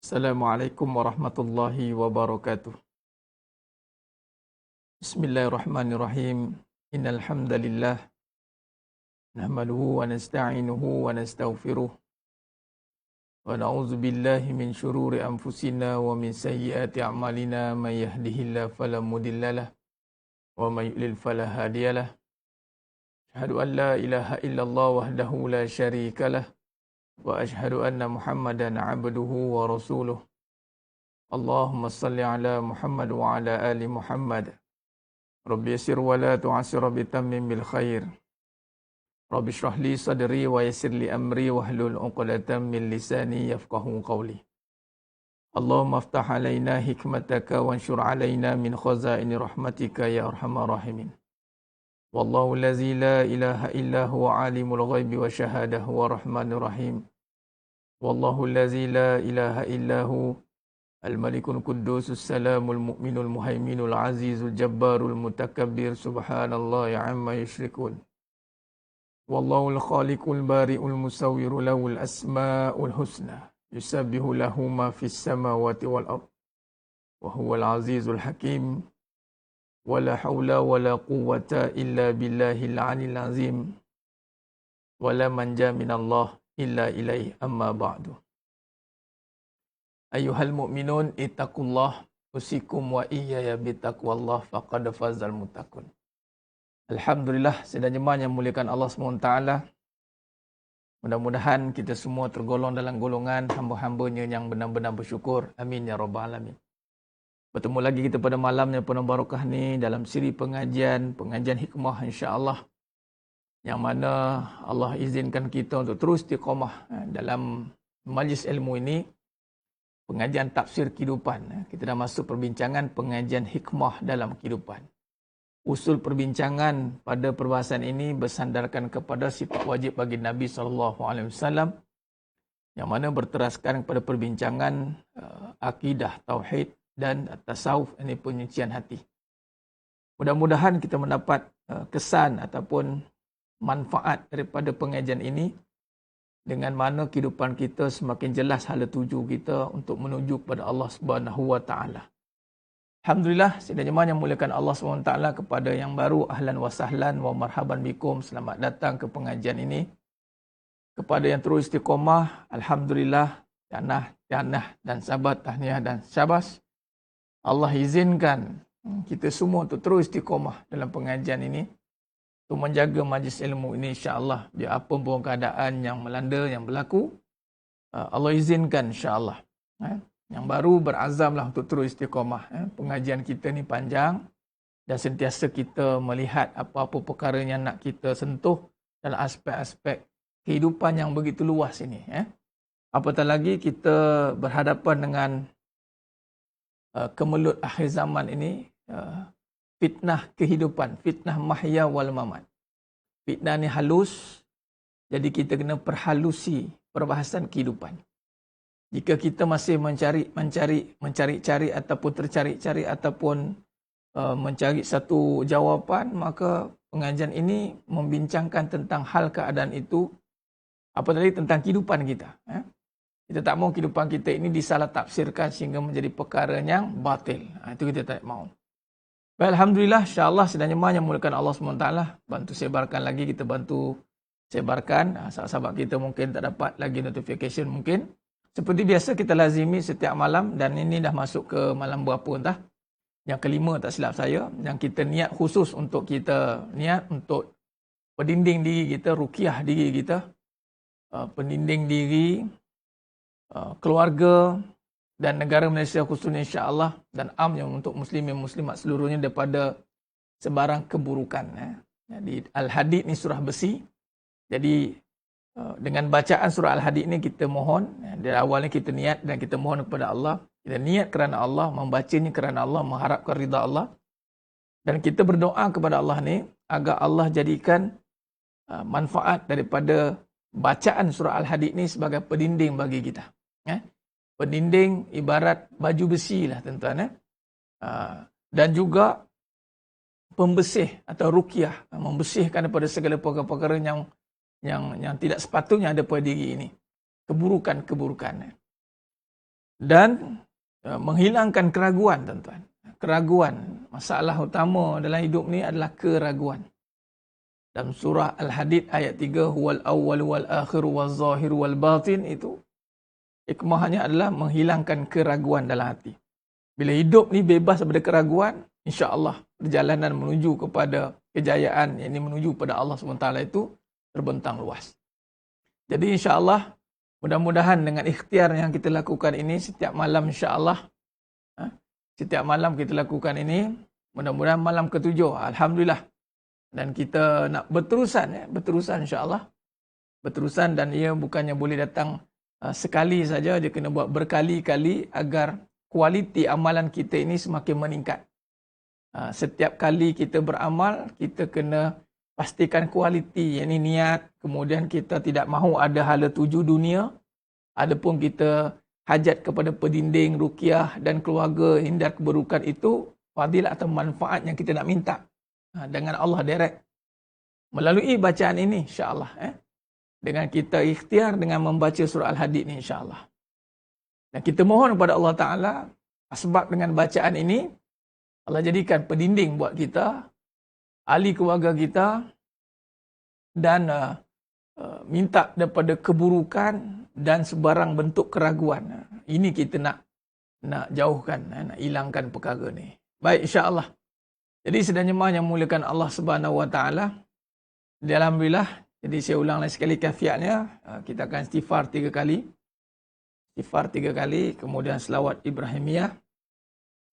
Assalamualaikum warahmatullahi wabarakatuh. Bismillahirrahmanirrahim. Innal hamdalillah nahmaduhu wa nasta'inuhu wa nastaghfiruh wa na'udzu billahi min shururi anfusina wa min sayyiati a'malina may yahdihillahu fala mudhillalah wa may yudlil fala hadiyalah. Asyhadu an la ilaha illallah wahdahu la syarikalah wa asyhadu anna Muhammadan 'abduhu wa rasuluh. Allahumma salli ala Muhammad wa ala ali Muhammad. Rabbi yassir wa la tu'assir bitammim bil khair. Rabbi shrah li sadri wa yassir li amri wahlul 'uqdatam min lisani yafqahu qawli. Allahumma aftah alaina hikmataka wanshur alaina min khazaini rahmatika ya arhamar rahimin. Wallahu allazi la ilaha illa huwa alimul ghaibi wa syahadah wa rahmanir rahim. Wallahu allazi la ilaha illa hu al-malikul quddusus salamul mu'minul muhaiminul azizul jabbarul mutakabbir subhanallahi amma yusyrikun. Wallahul khaliqul bari'ul musawwiru lahul asma'ul husna yusabbihu lahu ma fis samawati wal ard wa huwal azizul hakim. Wala haula wala quwwata illa billahil aliyil azim. Wala manja minallah illa ilaihi amma ba'du. Ayyuhal mu'minun ittaqullah usikum wa iyaya bitaqwallah faqad fazal muttaqun. Alhamdulillah, sedang jemaah yang muliakan Allah SWT. Mudah-mudahan kita semua tergolong dalam golongan hamba-hambanya yang benar-benar bersyukur. Amin ya rabbal alamin. Bertemu lagi kita pada malam yang penuh barakah ni dalam siri pengajian hikmah insya-Allah, yang mana Allah izinkan kita untuk terus istiqamah dalam majlis ilmu ini, pengajian tafsir kehidupan. Kita dah masuk perbincangan pengajian hikmah dalam kehidupan. Usul perbincangan pada perbahasan ini bersandarkan kepada sifat wajib bagi Nabi SAW, yang mana berteraskan kepada perbincangan akidah, tauhid dan tasawuf, ini penyucian hati. Mudah-mudahan kita mendapat kesan ataupun manfaat daripada pengajian ini, dengan mana kehidupan kita semakin jelas hala tuju kita untuk menuju kepada Allah Subhanahu wa taala. Alhamdulillah, sidang jemaah yang muliakan Allah Subhanahu wa taala, kepada yang baru ahlan wa sahlan wa marhaban bikum, selamat datang ke pengajian ini. Kepada yang terus istiqamah, alhamdulillah, tianah dan sahabat tahniah dan syabas. Allah izinkan kita semua untuk terus istiqamah dalam pengajian ini, untuk menjaga majlis ilmu ini insya-Allah, biar apa pun keadaan yang melanda, yang berlaku, Allah izinkan insya-Allah. Yang baru berazamlah untuk terus istiqamah. Pengajian kita ni panjang dan sentiasa kita melihat apa-apa perkara yang nak kita sentuh dalam aspek-aspek kehidupan yang begitu luas ini. Apatah lagi kita berhadapan dengan kemelut akhir zaman ini, fitnah kehidupan, fitnah mahya wal mamat. Fitnah ni halus, jadi kita kena perhalusi perbahasan kehidupan. Jika kita masih mencari-cari ataupun tercari-cari ataupun mencari satu jawapan, maka pengajian ini membincangkan tentang hal keadaan itu, apa tadi, tentang kehidupan kita. Kita tak mahu kehidupan kita ini disalah tafsirkan sehingga menjadi perkara yang batil. Itu kita tak mahu. Baik, alhamdulillah, insya-Allah sedang jemaah yang muliakan Allah SWT, bantu sebarkan lagi, kita bantu sebarkan. Sahabat-sahabat kita mungkin tak dapat lagi notification mungkin. Seperti biasa kita lazimi setiap malam, dan ini dah masuk ke malam berapa entah. Yang kelima tak silap saya, yang kita niat khusus untuk kita niat untuk pendinding diri kita, ruqyah diri kita, pendinding diri, keluarga dan negara Malaysia khususnya insya-Allah, dan amnya untuk muslimin muslimat seluruhnya daripada sebarang keburukan. Jadi Al-Hadid ni surah besi. Jadi dengan bacaan surah Al-Hadid ni kita mohon, dari awalnya kita niat dan kita mohon kepada Allah. Kita niat kerana Allah, membacanya kerana Allah, mengharapkan ridha Allah. Dan kita berdoa kepada Allah ni agar Allah jadikan manfaat daripada bacaan surah Al-Hadid ni sebagai pendinding bagi kita. Pendinding ibarat baju besi lah tuan-tuan. Dan juga pembersih atau ruqyah, membersihkan daripada segala perkara-perkara yang tidak sepatutnya ada pada diri ini. Keburukan-keburukan. dan menghilangkan keraguan, tuan-tuan. Keraguan, masalah utama dalam hidup ni adalah keraguan. Dalam surah Al-Hadid ayat 3, huwal awwal wal akhir wal zahir wal batin, itu hikmahnya adalah menghilangkan keraguan dalam hati. Bila hidup ni bebas daripada keraguan, insya-Allah perjalanan menuju kepada kejayaan, yang ini menuju pada Allah SWT itu terbentang luas. Jadi insya-Allah mudah-mudahan dengan ikhtiar yang kita lakukan ini setiap malam, insya-Allah setiap malam kita lakukan ini, mudah-mudahan malam ke-7, alhamdulillah. Dan kita nak berterusan insya-Allah. Berterusan, dan ia bukannya boleh datang sekali saja, dia kena buat berkali-kali agar kualiti amalan kita ini semakin meningkat. Setiap kali kita beramal, kita kena pastikan kualiti, yang ini niat, kemudian kita tidak mahu ada hala tuju dunia, adapun kita hajat kepada pedinding, ruqyah dan keluarga, hindar keburukan, itu fadilah atau manfaat yang kita nak minta dengan Allah direct melalui bacaan ini, insya-Allah. Dengan kita ikhtiar dengan membaca surah Al-Hadid ni, insya-Allah. Dan kita mohon kepada Allah Ta'ala, sebab dengan bacaan ini Allah jadikan pedinding buat kita, ahli keluarga kita, dan minta daripada keburukan dan sebarang bentuk keraguan. Ini kita nak jauhkan, nak hilangkan perkara ni. Baik, insya-Allah. Jadi sedang jemaah yang muliakan Allah Subhanahu Wa Taala, alhamdulillah. Jadi saya ulang lagi sekali kafiatnya. Kita akan istighfar 3 kali. Istighfar 3 kali, kemudian selawat Ibrahimiyah,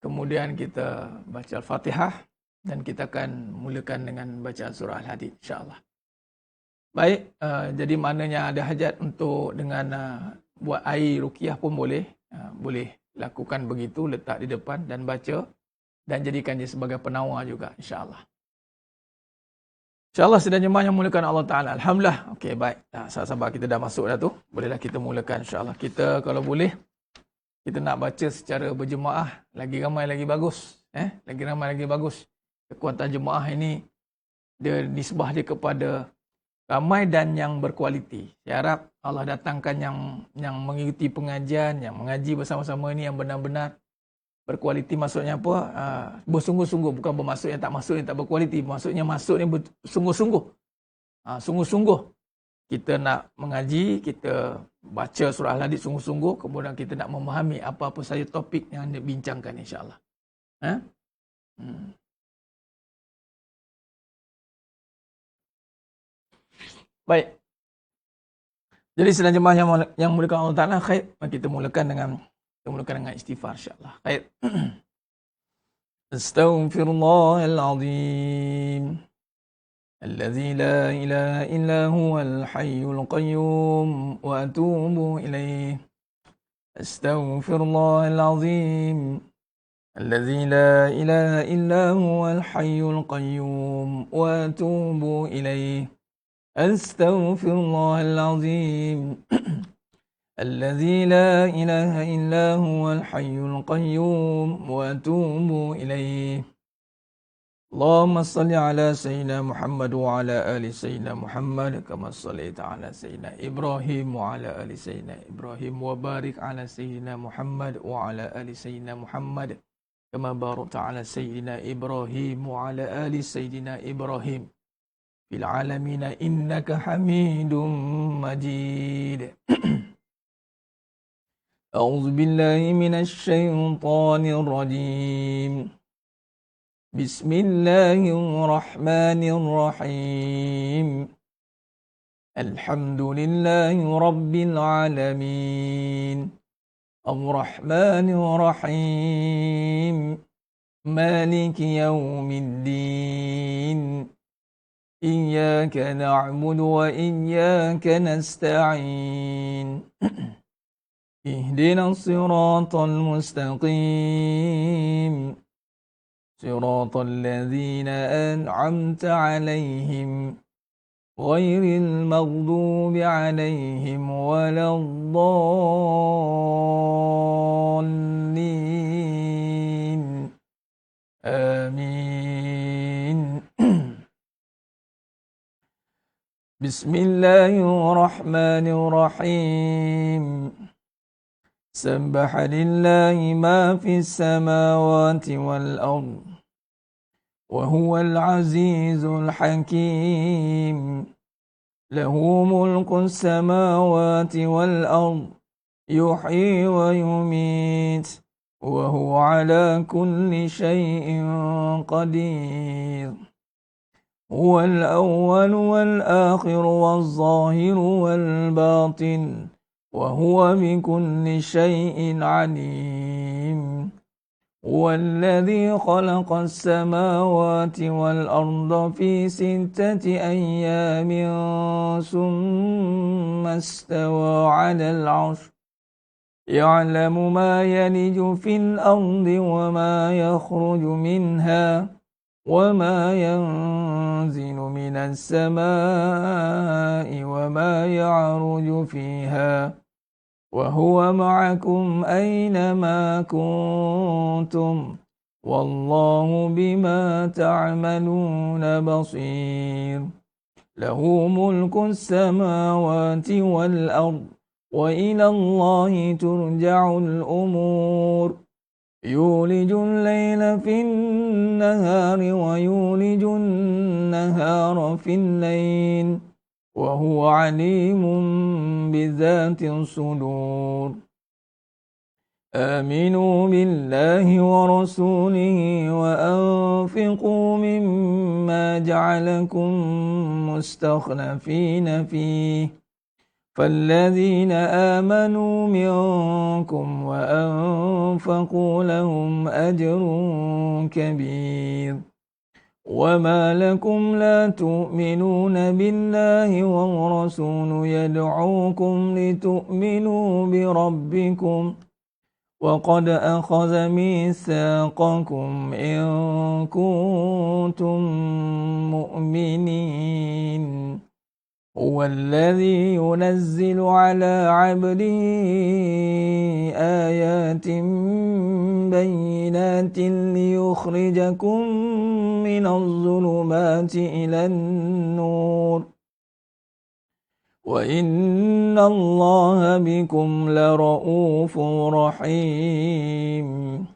kemudian kita baca Al-Fatihah, dan kita akan mulakan dengan bacaan surah Al-Hadid, insya-Allah. Baik, jadi maknanya ada hajat untuk dengan buat air ruqyah pun boleh. Boleh lakukan begitu, letak di depan dan baca, dan jadikan dia sebagai penawar juga, insya-Allah. InsyaAllah sedang jemaah yang mulakan Allah Ta'ala. Alhamdulillah. Okey, baik. Sahabat kita dah masuk dah tu. Bolehlah kita mulakan, insyaAllah. Kita kalau boleh, kita nak baca secara berjemaah. Lagi ramai lagi bagus. Lagi ramai lagi bagus. Kekuatan jemaah ini, dia nisbah dia kepada ramai dan yang berkualiti. Saya harap Allah datangkan yang mengikuti pengajian, yang mengaji bersama-sama ini yang benar-benar berkualiti. Maksudnya apa? Bersungguh-sungguh. Bukan bermaksud yang tak masuk, yang tak berkualiti. Maksudnya masuk ni bersungguh-sungguh. Sungguh-sungguh. Kita nak mengaji, kita baca surah Al-Hadid sungguh-sungguh, kemudian kita nak memahami apa-apa saja topik yang dibincangkan, insya-Allah. Baik. Jadi sedang jemaah yang mulakan Allah Ta'ala, khair. Kita mulakan dengan istighfar, insya-Allah. Khair. Astaghfirullahalazim. Alladzi la ilaha illa huwal hayyul qayyum wa atubu ilaih. Astaghfirullahalazim. Alladzi la ilaha illa huwal hayyul qayyum wa atubu ilaih. Astaghfirullahalazim. الذي لا إله إلا هو الحي القيوم وأتوب إليه. اللهم صل على سيدنا محمد وعلى آل سيدنا محمد كما صليت على سيدنا إبراهيم وعلى آل سيدنا إبراهيم وبارك على سيدنا محمد وعلى آل سيدنا محمد كما باركت على سيدنا إبراهيم وعلى آل سيدنا إبراهيم في العالمين إنك حميد مجيد. أعوذ بالله من الشيطان الرجيم. بسم الله الرحمن الرحيم. الحمد لله رب العالمين. الرحمن الرحيم. مالك يوم الدين. إياك نعبد وإياك نستعين. اهدنا الصراط المستقيم. صراط الذين أنعمت عليهم غير المغضوب عليهم ولا الضالين. آمين. بسم الله الرحمن الرحيم. سبح لله ما في السماوات والأرض وهو العزيز الحكيم له ملك السماوات والأرض يحيي ويميت وهو على كل شيء قدير هو الأول والآخر والظاهر والباطن وهو بكل شيء عليم هو الذي خلق السماوات والأرض في 6 أيام ثم استوى على العرش يعلم ما يلج في الأرض وما يخرج منها وما ينزل من السماء وما يعرج فيها وهو معكم أينما كنتم والله بما تعملون بصير له ملك السماوات والأرض وإلى الله ترجع الأمور يولج الليل في النهار ويولج النهار في الليل وهو عليم بذات الصدور آمنوا بالله ورسوله وأنفقوا مما جعلكم مستخلفين فيه فالذين آمنوا منكم وأنفقوا لهم أجر كبير وما لكم لا تؤمنون بالله والرسول يدعوكم لتؤمنوا بربكم وقد أخذ ميثاقكم إن كنتم مؤمنين هو الذي ينزل على عبده آيات بينات ليخرجكم من الظلمات إلى النور وإن الله بكم لرؤوف رحيم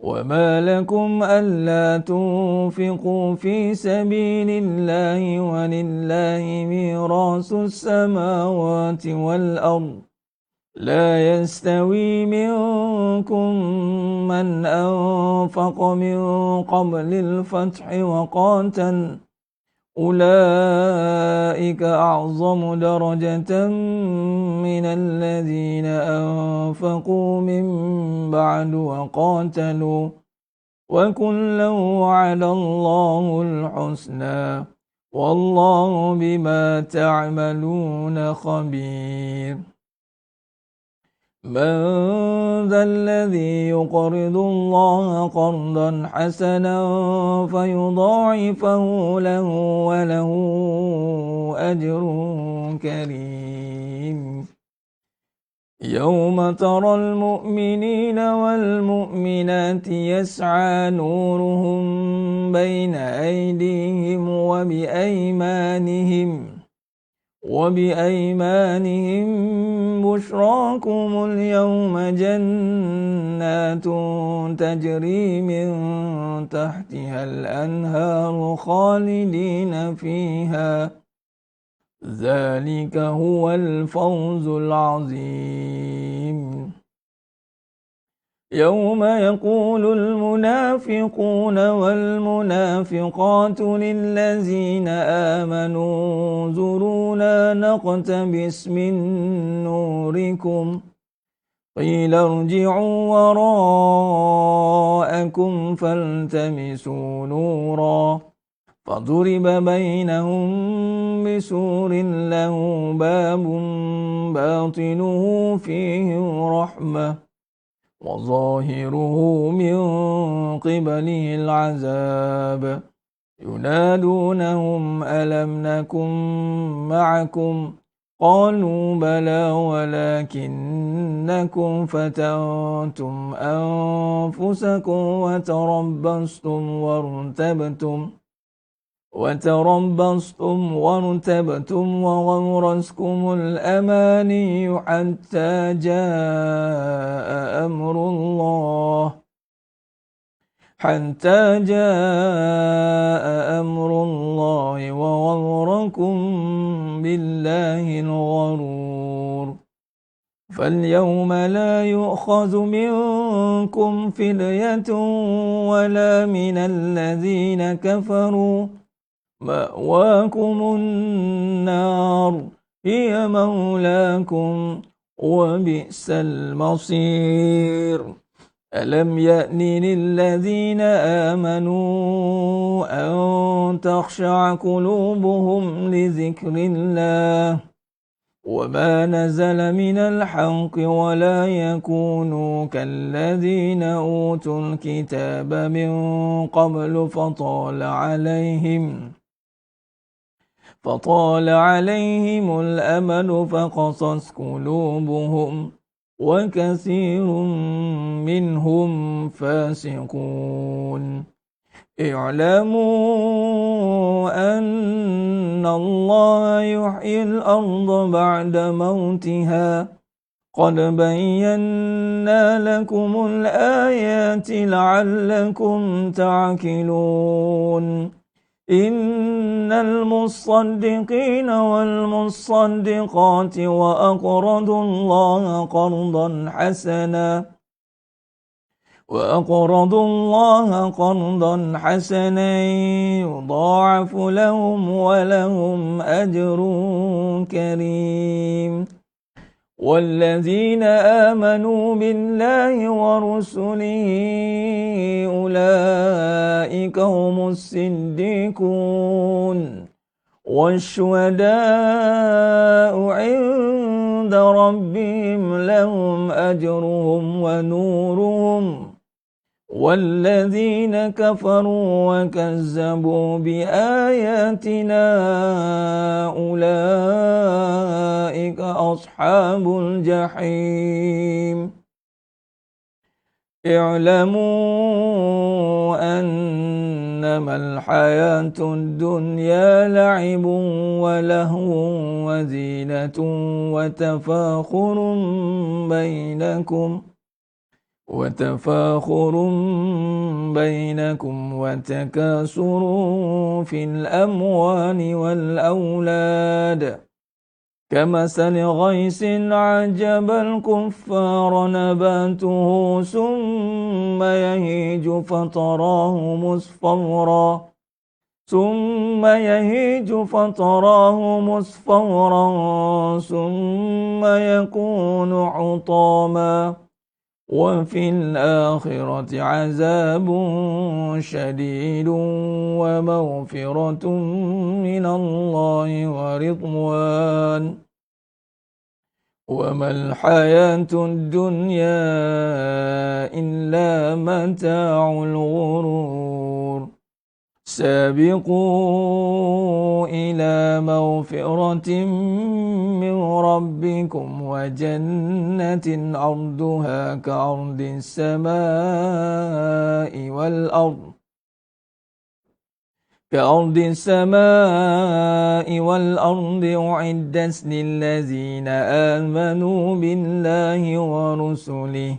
وما لكم ألا تنفقوا في سبيل الله ولله ميراث السماوات والأرض لا يستوي منكم من أنفق من قبل الفتح وقاتل أولئك أعظم درجة من الذين أنفقوا من بعد وقاتلوا وكلا وعد الله الحسنى والله بما تعملون خبير من ذا الذي يقرض الله قرضا حسنا فيضاعفه له وله أجر كريم يوم ترى المؤمنين والمؤمنات يسعى نورهم بين أيديهم وبأيمانهم بشراكم اليوم جنات تجري من تحتها الأنهار خالدين فيها ذلك هو الفوز العظيم يوم يقول المنافقون والمنافقات للذين آمنوا انظرونا نقتبس من نوركم قيل ارجعوا وراءكم فالتمسوا نورا فضرب بينهم بسور له باب باطنه فيه رحمة وظاهره من قبله العذاب ينادونهم ألم نكن معكم قالوا بلى ولكنكم فتنتم أنفسكم وتربصتم وارتبتم وتربصتم وارتبتم وغرسكم الأماني حتى جاء أمر الله وغركم بالله الغرور فاليوم لا يؤخذ منكم فدية ولا من الذين كفروا مأواكم النار هي مولاكم وبئس المصير ألم يأن للذين آمنوا أن تخشع قلوبهم لذكر الله وما نزل من الحق ولا يكونوا كالذين أوتوا الكتاب من قبل فطال عليهم الأمل فقست قلوبهم وكثير منهم فاسقون اعلموا أن الله يحيي الأرض بعد موتها قد بينا لكم الآيات لعلكم تعقلون إن المصدقين والمصدقات وأقرضوا الله قرضا حسنا يضاعف لهم ولهم أجر كريم والذين آمنوا بالله ورسله أولئك هم الصديقون والشهداء عند ربهم لهم أجرهم ونورهم والذين كفروا وكذبوا بآياتنا أولئك أصحاب الجحيم اعلموا أنما الحياة الدنيا لعب ولهو وزينة وتفاخر بينكم وتكاثر في الأموال والأولاد كمثل غيث عجب الكفار نباته ثم يهيج فتراه مصفرا ثم يكون حطاما وفي الآخرة عذاب شديد ومغفرة من الله ورضوان وما الحياة الدنيا إلا متاع الغرور سابقوا إلى مغفرة من ربكم وجنة عرضها كعرض السماء والأرض أعدت للذين آمنوا بالله ورسله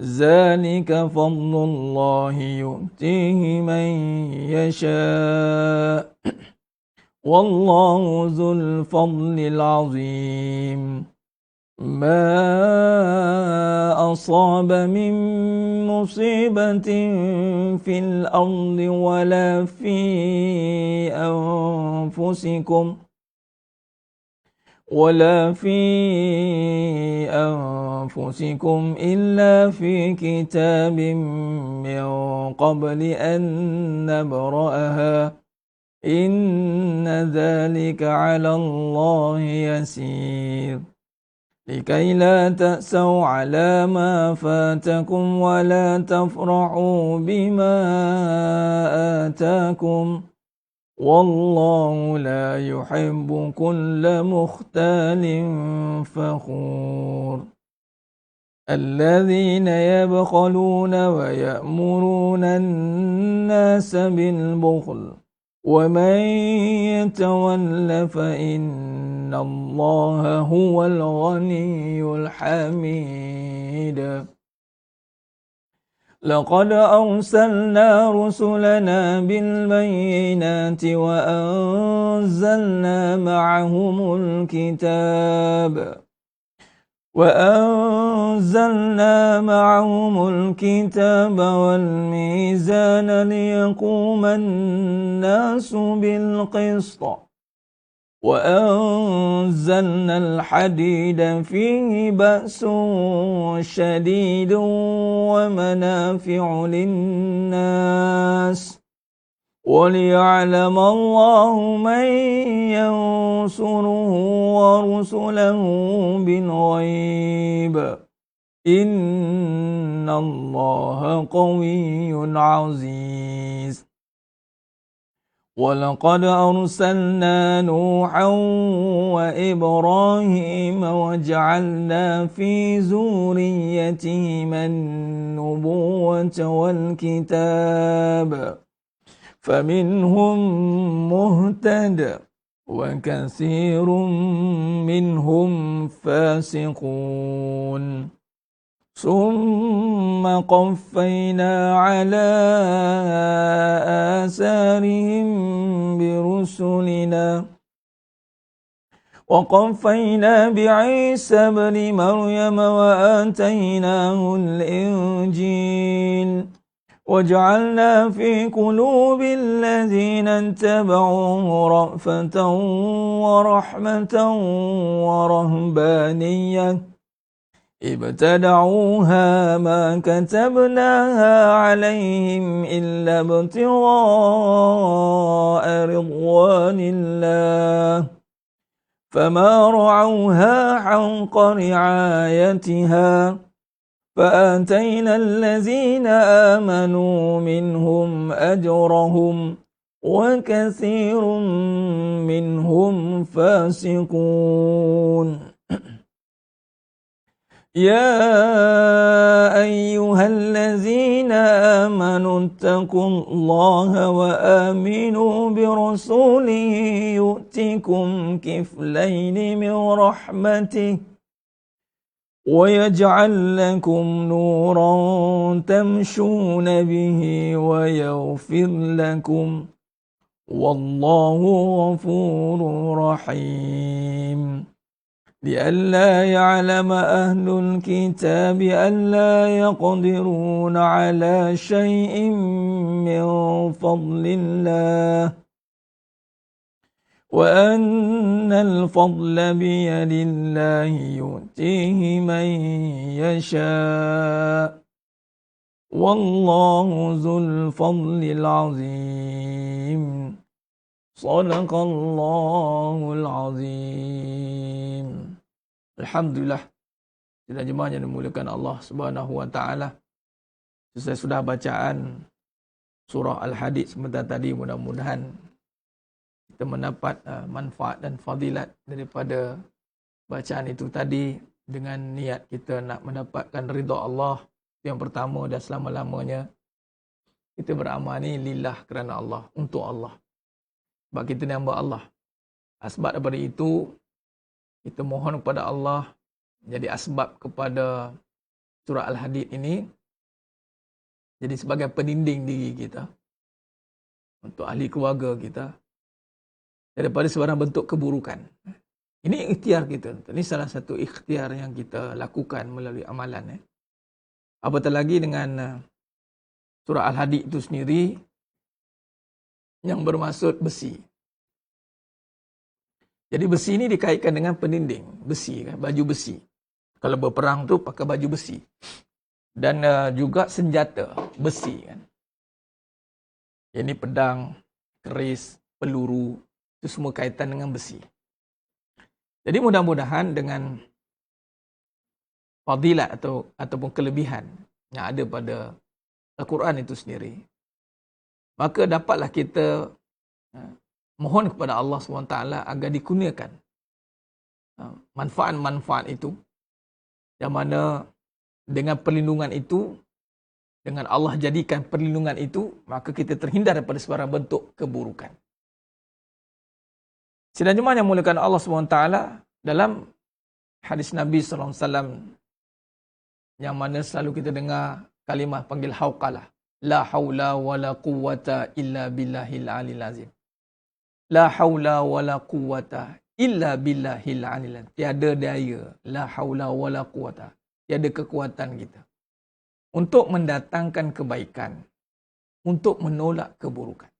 ذلك فضل الله يؤتيه من يشاء والله ذو الفضل العظيم ما أصاب من مصيبة في الأرض ولا في أنفسكم إلا في كتاب من قبل أن نبرأها إن ذلك على الله يسير لكي لا تأسوا على ما فاتكم ولا تفرحوا بما آتاكم والله لا يحب كل مختال فخور الذين يبخلون ويأمرون الناس بالبخل ومن يتول فإن الله هو الغني الحميد لقد أرسلنا رسلنا بالبينات وأنزلنا معهم الكتاب والميزان ليقوم الناس بالقسط وأنزلنا الحديد فيه بأس شديد ومنافع للناس وليعلم الله من ينصره ورسله بالغيب إن الله قوي عزيز ولقد أرسلنا نوحا وإبراهيم وجعلنا في ذريتهما النبوة والكتاب فمنهم مهتد وكثير منهم فاسقون ثم قفينا على آثارهم برسلنا وقفينا بعيسى ابن مريم وآتيناه الإنجيل وجعلنا في قلوب الذين اتبعوه رأفة ورحمة ورهبانية ابتدعوها ما كتبناها عليهم إلا ابتغاء رضوان الله فما رعوها حق رعايتها فآتينا الذين آمنوا منهم أجرهم وكثير منهم فاسقون يا أيها الذين آمنوا اتقوا الله وآمنوا برسوله يؤتكم كفلين من رحمته ويجعل لكم نورا تمشون به ويغفر لكم والله غفور رحيم لئلا يعلم أهل الكتاب ألا يقدرون على شيء من فضل الله وأن الفضل بيد الله يؤتيه من يشاء والله ذو الفضل العظيم صدق الله العظيم. Alhamdulillah, kita jemaah yang dimuliakan Allah Subhanahu wa taala. Selesai sudah bacaan surah Al-Hadid sebentar tadi, mudah-mudahan kita mendapat manfaat dan fadilat daripada bacaan itu tadi dengan niat kita nak mendapatkan ridha Allah yang pertama dan selama-lamanya. Kita beramal ni lillah, kerana Allah, untuk Allah. Sebab kita ni hamba Allah. Sebab daripada itu kita mohon kepada Allah jadi asbab kepada surah Al-Hadid ini jadi sebagai pendinding diri kita, untuk ahli keluarga kita, daripada sebarang bentuk keburukan. Ini ikhtiar kita. Ini salah satu ikhtiar yang kita lakukan melalui amalan. Apatah lagi dengan surah Al-Hadid itu sendiri yang bermaksud besi. Jadi besi ini dikaitkan dengan pendinding. Besi, kan? Baju besi. Kalau berperang tu pakai baju besi. Dan juga senjata besi. Kan? Ini pedang, keris, peluru, itu semua kaitan dengan besi. Jadi mudah-mudahan dengan fadilat ataupun kelebihan yang ada pada Al-Quran itu sendiri, maka dapatlah kita mohon kepada Allah SWT agar dikurniakan manfaat-manfaat itu, yang mana dengan perlindungan itu, dengan Allah jadikan perlindungan itu, maka kita terhindar daripada sebarang bentuk keburukan. Sidang jemaah yang muliakan Allah SWT, dalam hadis Nabi SAW yang mana selalu kita dengar kalimah panggil hauqalah. La haula wa la quwwata illa billahil alil azim. La haula wa la quwwata illa billahil alil azim. Tiada daya. La haula wa la quwwata. Tiada kekuatan kita untuk mendatangkan kebaikan, untuk menolak keburukan.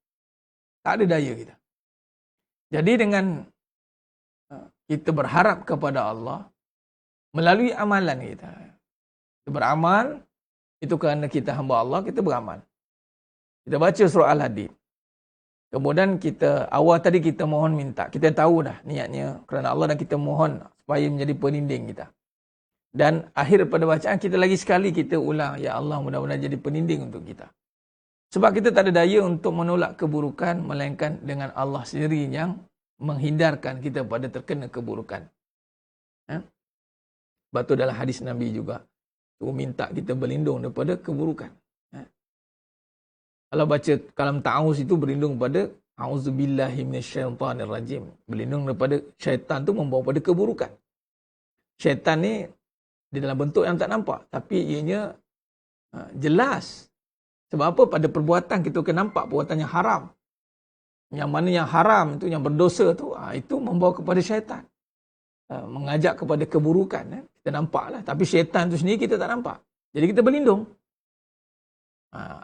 Tak ada daya kita. Jadi dengan kita berharap kepada Allah melalui amalan kita. Kita beramal, itu kerana kita hamba Allah, kita beramal. Kita baca surah Al-Hadid. Kemudian kita, awal tadi kita mohon minta. Kita tahu dah niatnya kerana Allah dan kita mohon supaya menjadi peninding kita. Dan akhir pada bacaan kita lagi sekali kita ulang, ya Allah mudah-mudahan jadi peninding untuk kita. Sebab kita tak ada daya untuk menolak keburukan, melainkan dengan Allah sendiri yang menghindarkan kita pada terkena keburukan. Sebab tu dalam hadis Nabi juga, tu minta kita berlindung daripada keburukan. Kalau baca kalam ta'awuz itu berlindung pada a'udzubillahi minasyaitanirrajim. Berlindung daripada syaitan tu membawa pada keburukan. Syaitan ni di dalam bentuk yang tak nampak, tapi ianya jelas. Sebab apa? Pada perbuatan kita akan nampak perbuatan yang haram. Yang mana yang haram itu, yang berdosa tu, itu membawa kepada syaitan. Mengajak kepada keburukan. Kita nampaklah. Tapi syaitan tu sendiri kita tak nampak. Jadi kita berlindung.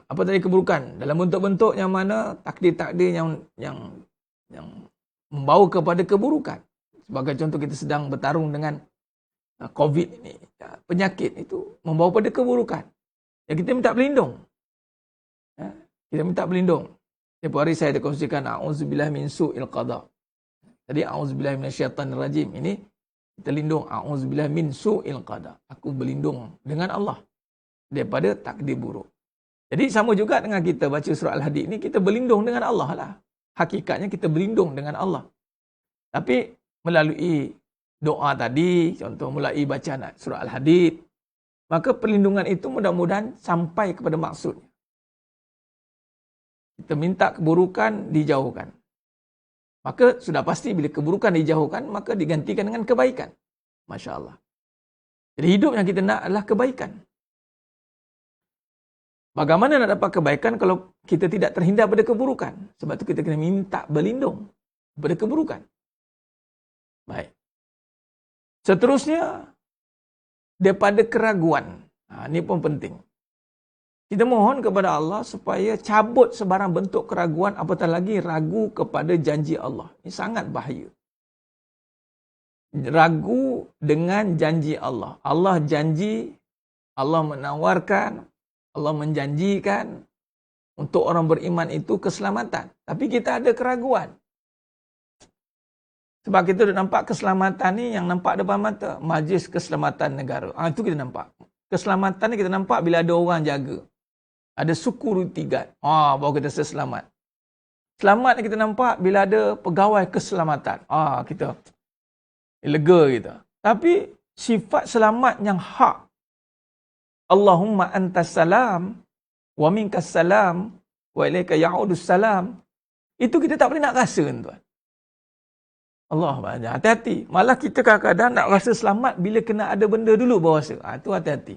Apa tadi keburukan? Dalam bentuk-bentuk yang mana takdir-takdir yang membawa kepada keburukan. Sebagai contoh, kita sedang bertarung dengan COVID ini. Penyakit itu membawa pada keburukan. Yang kita minta berlindung. Kita minta berlindung. Setiap hari saya kongsikan a'udzubillahi min su'il qada. Tadi a'udzubillahi minasyaitanirrajim. Ini kita lindung a'udzubillahi min su'il qada. Aku berlindung dengan Allah daripada takdir buruk. Jadi sama juga dengan kita baca surah Al-Hadid ni, kita berlindung dengan Allah lah. Hakikatnya kita berlindung dengan Allah. Tapi melalui doa tadi, contoh mulai bacaan surah Al-Hadid, maka perlindungan itu mudah-mudahan sampai kepada maksudnya. Kita minta keburukan dijauhkan. Maka sudah pasti bila keburukan dijauhkan, maka digantikan dengan kebaikan. Masya Allah. Jadi hidup yang kita nak adalah kebaikan. Bagaimana nak dapat kebaikan kalau kita tidak terhindar pada keburukan? Sebab itu kita kena minta berlindung pada keburukan. Baik. Seterusnya, daripada keraguan. Ini pun penting. Kita mohon kepada Allah supaya cabut sebarang bentuk keraguan, apatah lagi ragu kepada janji Allah. Ini sangat bahaya. Ragu dengan janji Allah. Allah janji, Allah menawarkan, Allah menjanjikan untuk orang beriman itu keselamatan. Tapi kita ada keraguan. Sebab kita dah nampak keselamatan ni yang nampak depan mata. Majlis Keselamatan Negara. Itu kita nampak. Keselamatan ni kita nampak bila ada orang jaga. Ada security guard. Baru kita selamat. Selamat ni kita nampak bila ada pegawai keselamatan. Kita lega kita. Tapi sifat selamat yang hak. Allahumma antas salam wa minkas salam wa ilaika ya'udus salam. Itu kita tak boleh nak rasa, tuan. Allah banyak. Hati-hati. Malah kita kadang-kadang nak rasa selamat bila kena ada benda dulu baru rasa. Itu hati-hati.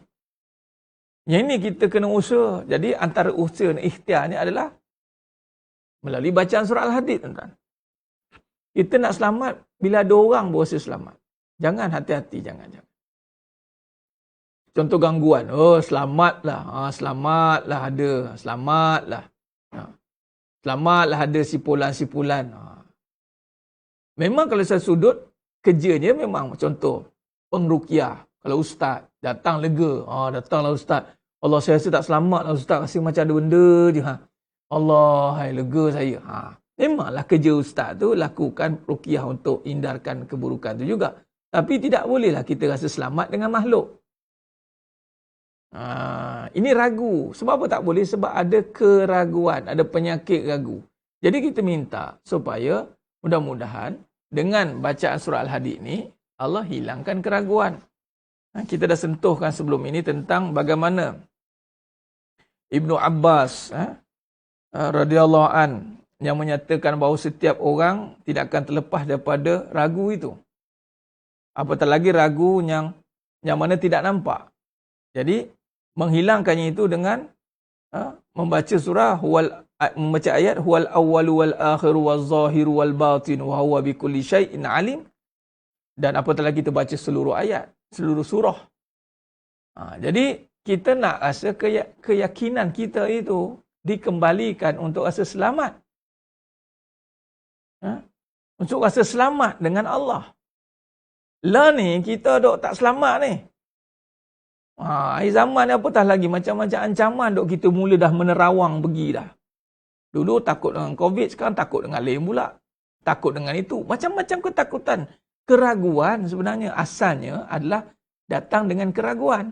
Yang ini kita kena usaha. Jadi antara usaha dan ikhtiar ni adalah melalui bacaan surah Al-Hadid, tuan. Kita nak selamat bila ada orang baru rasa selamat. Jangan, hati-hati. Jangan. Contoh gangguan. Selamatlah. Selamatlah ada. Selamatlah. Selamatlah ada sipulan-sipulan. Memang kalau saya sudut, kerjanya memang contoh pengruqyah. Kalau ustaz datang lega. Datanglah ustaz. Allah, saya rasa tak selamatlah ustaz. Rasa macam ada benda je. Allah, hai lega saya. Memanglah kerja ustaz tu lakukan ruqyah untuk hindarkan keburukan tu juga. Tapi tidak bolehlah kita rasa selamat dengan makhluk. Ini ragu. Sebab apa tak boleh? Sebab ada keraguan, ada penyakit ragu. Jadi kita minta supaya mudah-mudahan dengan bacaan surah Al-Hadid ni Allah hilangkan keraguan. Kita dah sentuhkan sebelum ini tentang bagaimana Ibnu Abbas radhiyallahu an yang menyatakan bahawa setiap orang tidak akan terlepas daripada ragu itu. Apatah lagi ragu yang mana tidak nampak. Jadi menghilangkannya itu dengan membaca surah membaca ayat huwal awwalu wal akhiru wal zahiru wal batin wa huwa bikulli syai'in alim, dan apatah lagi kita baca seluruh ayat, seluruh surah. Jadi kita nak rasa keyakinan kita itu dikembalikan untuk rasa selamat. Untuk rasa selamat dengan Allah. Lah ni kita dok tak selamat ni. Akhir zaman ni apatah lagi macam-macam ancaman dok kita mula dah menerawang pergi dah. Dulu takut dengan COVID, sekarang takut dengan lain pula. Takut dengan itu. Macam-macam ketakutan. Keraguan sebenarnya asalnya adalah datang dengan keraguan.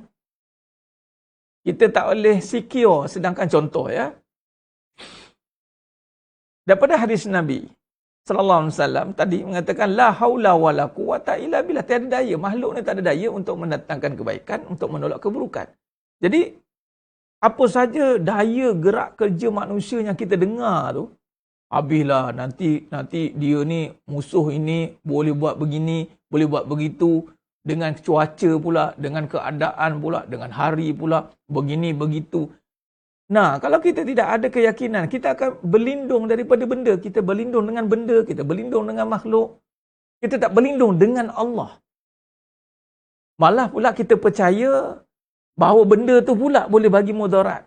Kita tak boleh secure, sedangkan contoh ya. Daripada hadis Nabi sallallahu alaihi wasallam tadi mengatakan la haula wala quwata illa billah, tiada daya, makhluk ni tak ada daya untuk mendatangkan kebaikan, untuk menolak keburukan. Jadi apa saja daya gerak kerja manusia yang kita dengar tu, habislah nanti dia ni musuh ini boleh buat begini, boleh buat begitu, dengan cuaca pula, dengan keadaan pula, dengan hari pula, begini begitu. Nah, kalau kita tidak ada keyakinan, kita akan berlindung daripada benda. Kita berlindung dengan benda, kita berlindung dengan makhluk. Kita tak berlindung dengan Allah. Malah pula kita percaya bahawa benda tu pula boleh bagi mudarat.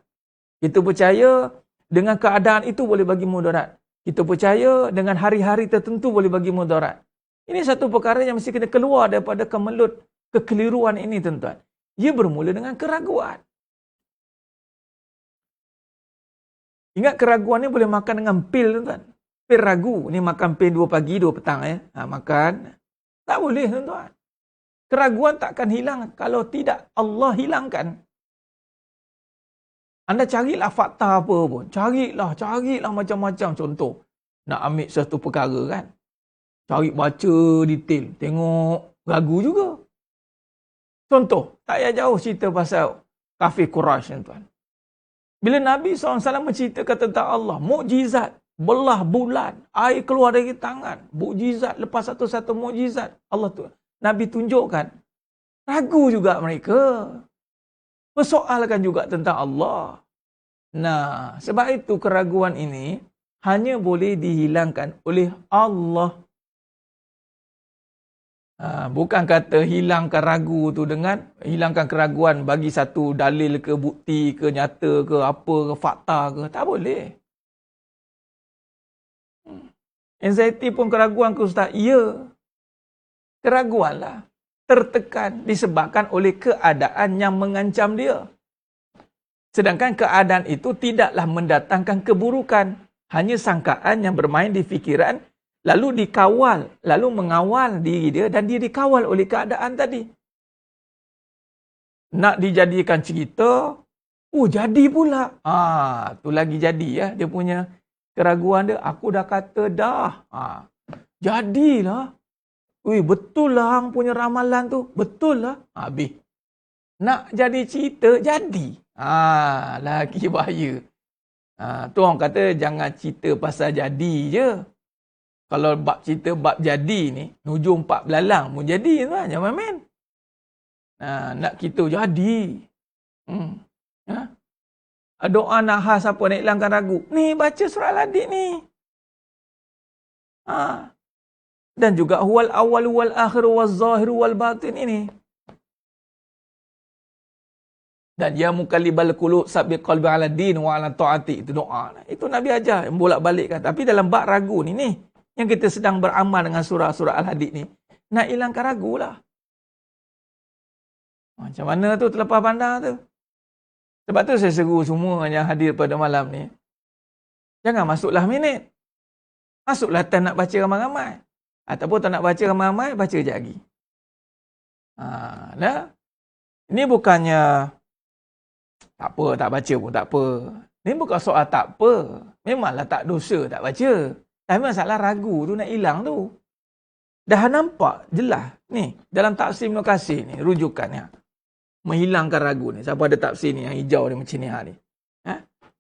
Kita percaya dengan keadaan itu boleh bagi mudarat. Kita percaya dengan hari-hari tertentu boleh bagi mudarat. Ini satu perkara yang mesti kita keluar daripada kemelut kekeliruan ini, tuan-tuan. Ia bermula dengan keraguan. Ingat keraguan ni boleh makan dengan pil, tuan-tuan. Pil ragu. Ni makan pil 2 pagi, 2 petang. Makan. Tak boleh, tuan-tuan. Keraguan takkan hilang kalau tidak Allah hilangkan. Anda carilah fakta apa pun. Carilah macam-macam. Contoh, nak ambil satu perkara kan. Cari baca detail. Tengok ragu juga. Contoh, tak payah jauh cerita pasal kafir Quraisy, tuan. Bila Nabi SAW menceritakan tentang Allah, mukjizat, belah bulan, air keluar dari tangan, mukjizat lepas satu-satu mukjizat, Allah tu, Nabi tunjukkan, ragu juga mereka. Persoalkan juga tentang Allah. Nah, sebab itu keraguan ini hanya boleh dihilangkan oleh Allah. Bukan kata hilangkan ragu tu dengan hilangkan keraguan bagi satu dalil ke, bukti ke, nyata ke, apa ke, fakta ke. Tak boleh. Anxiety pun keraguan ke, Ustaz? Ya. Keraguan lah. Tertekan disebabkan oleh keadaan yang mengancam dia. Sedangkan keadaan itu tidaklah mendatangkan keburukan. Hanya sangkaan yang bermain di fikiran, lalu dikawal, lalu mengawal diri dia dan dia dikawal oleh keadaan tadi. Nak dijadikan cerita, jadi pula. Tu lagi jadi ya, dia punya keraguan dia. Aku dah kata dah. Jadilah. Betul lah hang punya ramalan tu. Betul lah. Habis. Nak jadi cerita, jadi. Lagi bahaya. Tu orang kata jangan cerita pasal jadi je. Kalau bab cerita bab jadi ni, nujung 4 belalang pun jadi tuan, jangan main. Nak kita jadi. Doa nahas apa nak hilangkan ragu? Ni baca surah Al-Hadid ni. Dan juga huwal awwalu wal akhiru wal zahiru wal batin ini. Dan ya mukallibal qulub sabbit qalbi ala din wa ala taati, itu doa. Itu Nabi ajar, bolak-balikkan. Tapi dalam bab ragu ni yang kita sedang beramal dengan surah-surah Al-Hadid ni, nak hilangkan ragu lah. Macam mana tu terlepas pandang tu? Sebab tu saya seru semua yang hadir pada malam ni. Jangan masuklah minit. Masuklah time nak baca ramai-ramai. Ataupun tak nak baca ramai-ramai, baca je lagi. Ini bukannya tak apa, tak baca pun tak apa. Ini bukan soal tak apa. Memanglah tak dosa tak baca. Tapi masalah ragu tu nak hilang tu. Dah nampak jelas. Ni, dalam tafsir Ibn Katsir ni, rujukannya. Menghilangkan ragu ni. Siapa ada tafsir ni yang hijau ni macam ni.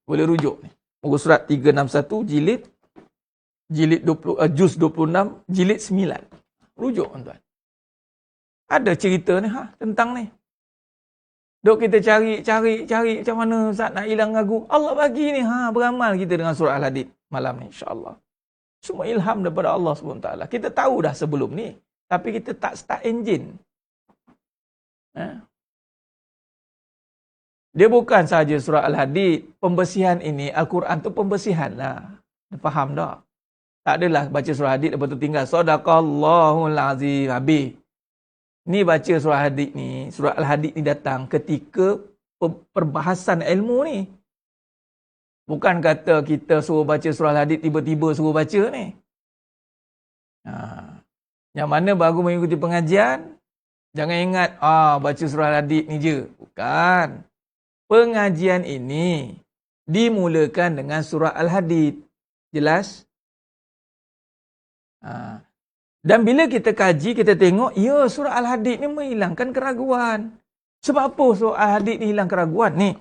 Boleh rujuk ni. Muka surat 361 jilid jilid 20, juz 26, jilid 9. Rujuk tuan-tuan. Ada cerita ni tentang ni. Dok kita cari macam mana Ustaz nak hilang ragu. Allah bagi ni beramal kita dengan surah Al-Hadid malam ni insya-Allah. Semua ilham daripada Allah SWT. Kita tahu dah sebelum ni, tapi kita tak start engine. Dia bukan sahaja surah Al-Hadid. Pembersihan ini, Al-Quran tu pembersihan lah. Faham tak? Tak adalah baca surah Hadid lepas tu tinggal Sadaqallahul Azim habis. Ni baca surah Hadid ni, surah Al-Hadid ni datang ketika perbahasan ilmu ni. Bukan kata kita suruh baca surah Al-Hadid tiba-tiba suruh baca ni. Yang mana baru mengikuti pengajian, jangan ingat baca surah Al-Hadid ni je. Bukan. Pengajian ini dimulakan dengan surah Al-Hadid. Jelas? Dan bila kita kaji, kita tengok, ya surah Al-Hadid ni menghilangkan keraguan. Sebab apa surah Al-Hadid ni hilang keraguan? Ni,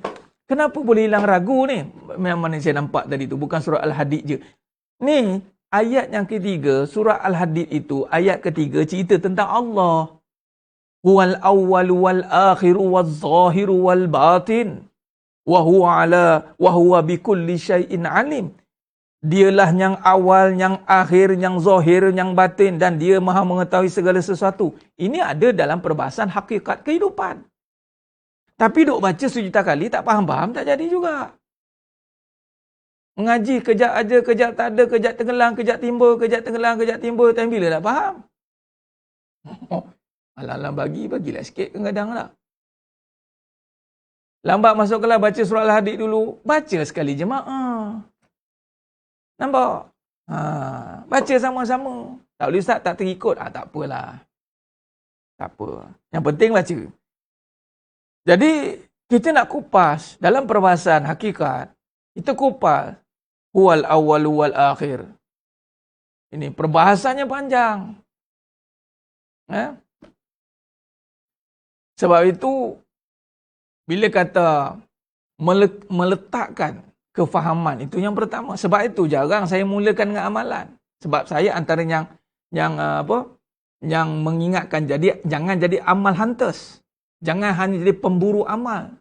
kenapa boleh hilang ragu ni? Yang mana saya nampak tadi tu, bukan surah Al-Hadid je. Ni, ayat yang ketiga, surah Al-Hadid itu, ayat ketiga cerita tentang Allah. Huwal awwalu wal akhiru wal zahiru wal batin. Wa huwa bikulli syai'in alim. Dialah yang awal, yang akhir, yang zahir, yang batin dan dia maha mengetahui segala sesuatu. Ini ada dalam perbahasan hakikat kehidupan. Tapi duk baca sejuta kali, tak faham-faham, tak jadi juga. Mengaji, kejap aja, kejap tak ada, kejap tenggelam, kejap timbul, kejap tenggelam, kejap timbul. Tapi bila tak faham? Alang-alang bagilah sikit kadang-kadang lah. Lambat masuk kelas, baca surah Al-Hadid dulu. Baca sekali jemaah. Nampak? Baca sama-sama. Tak boleh Ustaz, tak terikut. Tak apalah. Tak apa. Yang penting baca. Jadi, kita nak kupas dalam perbahasan hakikat. Kita kupas. Huwal awwalu wal akhir. Ini perbahasannya panjang. Sebab itu, bila kata meletakkan kefahaman, itu yang pertama. Sebab itu jarang saya mulakan dengan amalan. Sebab saya antara yang mengingatkan, jadi jangan jadi amal hunters. Jangan hanya jadi pemburu amal.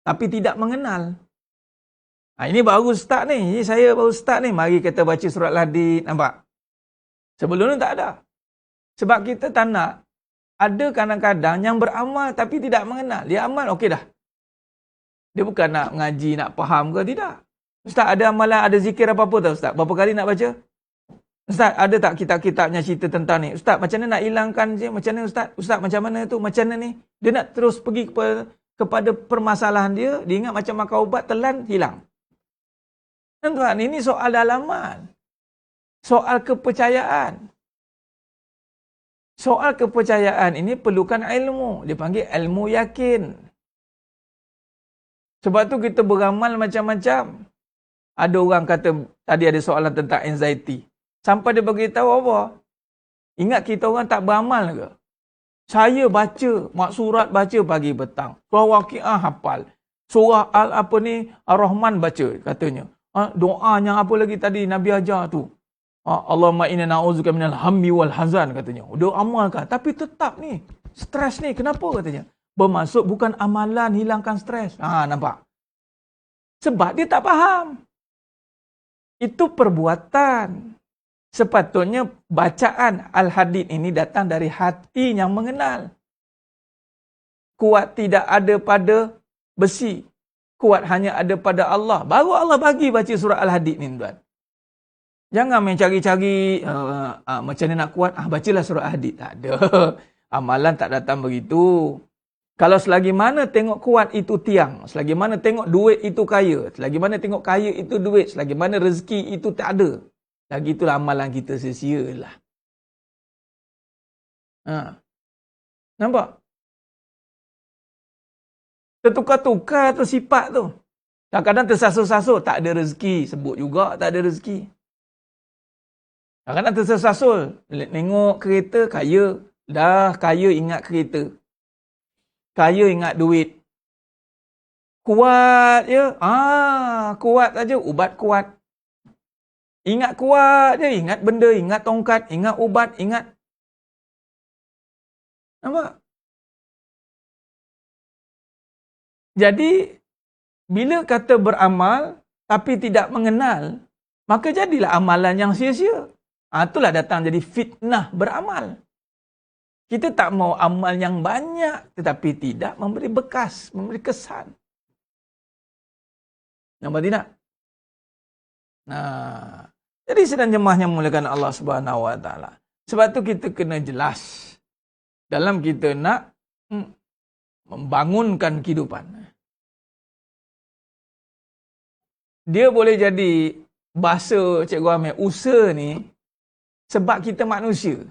Tapi tidak mengenal. Ini baru start ni. Ini saya baru start ni. Mari kita baca surat Al-Hadid. Nampak? Sebelum ni tak ada. Sebab kita tak nak. Ada kadang-kadang yang beramal tapi tidak mengenal. Dia amal, okey dah. Dia bukan nak ngaji, nak faham ke, tidak. Ustaz, ada amalan, ada zikir apa-apa tak Ustaz? Berapa kali nak baca? Ustaz, ada tak kitab-kitabnya cerita tentang ni? Ustaz, macam mana nak hilangkan je? Macam mana Ustaz? Ustaz, macam mana tu? Macam mana ni? Dia nak terus pergi kepada permasalahan dia. Dia ingat macam makan ubat, telan, hilang. Tuan-tuan, ini soal dalaman. Soal kepercayaan. Soal kepercayaan ini perlukan ilmu. Dia panggil ilmu yakin. Sebab tu kita beramal macam-macam. Ada orang kata, tadi ada soalan tentang anxiety. Sampai dia beritahu apa? Ingat kita orang tak beramal ke? Saya baca, surat baca pagi petang. Surah Waqiah hafal. Surah Ar-Rahman baca katanya. Doa yang apa lagi tadi Nabi ajar tu. Allahumma inna na'udzubika minal hammi wal hazan katanya. Dia amalkan. Tapi tetap ni, stres ni. Kenapa katanya? Bermaksud bukan amalan hilangkan stres. Nampak? Sebab dia tak faham. Itu perbuatan. Sepatutnya bacaan Al-Hadid ini datang dari hati yang mengenal. Kuat tidak ada pada besi. Kuat hanya ada pada Allah. Baru Allah bagi baca surah Al-Hadid ni, tuan. Jangan main cari-cari macam mana nak kuat. Bacalah surah Al-Hadid. Tak ada. Amalan tak datang begitu. Kalau selagi mana tengok kuat itu tiang. Selagi mana tengok duit itu kaya. Selagi mana tengok kaya itu duit. Selagi mana rezeki itu tak ada. Lagi itulah amalan kita sia-sia lah. Nampak? Tertukar-tukar tu sifat tu. Kadang-kadang tersasul-sasul. Tak ada rezeki. Sebut juga tak ada rezeki. Kadang-kadang tersasul. Tengok kereta, kaya. Dah kaya ingat kereta. Kaya ingat duit. Kuat je. Kuat saja. Ubat kuat. Ingat kuat je, ingat benda, ingat tongkat, ingat ubat, ingat. Nampak? Jadi, bila kata beramal, tapi tidak mengenal, maka jadilah amalan yang sia-sia. Itulah datang jadi fitnah beramal. Kita tak mau amal yang banyak, tetapi tidak memberi bekas, memberi kesan. Nampak tidak? Nah, jadi sedang jemaahnya memulakan Allah Subhanahu Wa Taala. Sebab tu kita kena jelas dalam kita nak membangunkan kehidupan. Dia boleh jadi bahasa Cikgu Amir, usaha ni sebab kita manusia.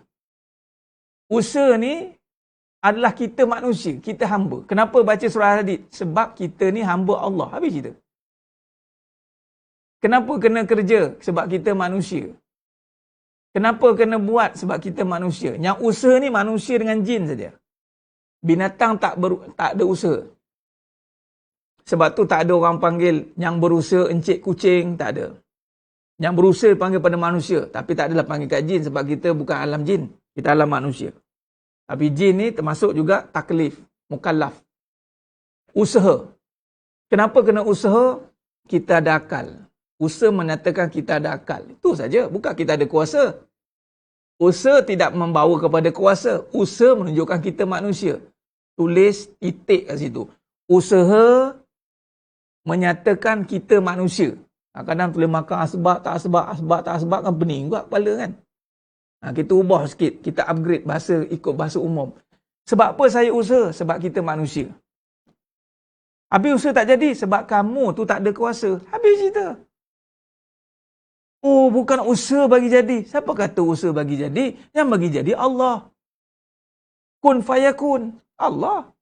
Usaha ni adalah kita manusia, kita hamba. Kenapa baca surah Al-Hadid? Sebab kita ni hamba Allah. Habis cerita. Kenapa kena kerja? Sebab kita manusia. Kenapa kena buat? Sebab kita manusia. Yang usaha ni manusia dengan jin saja. Binatang tak ada usaha. Sebab tu tak ada orang panggil yang berusaha encik kucing, tak ada. Yang berusaha panggil pada manusia, tapi tak adalah panggil kat jin sebab kita bukan alam jin, kita alam manusia. Tapi jin ni termasuk juga taklif, mukallaf. Usaha. Kenapa kena usaha? Kita ada akal. Usaha menyatakan kita ada akal. Itu saja, bukan kita ada kuasa. Usaha tidak membawa kepada kuasa. Usaha menunjukkan kita manusia. Tulis titik kat situ. Usaha menyatakan kita manusia. Kadang tulis makan asbab, tak asbab kan pening juga kepala kan. Kita ubah sikit, kita upgrade bahasa ikut bahasa umum. Sebab apa saya usaha? Sebab kita manusia. Habis usaha tak jadi sebab kamu tu tak ada kuasa. Habis cerita. Oh, bukan usaha bagi jadi. Siapa kata usaha bagi jadi? Yang bagi jadi Allah. Kun fayakun. Allah.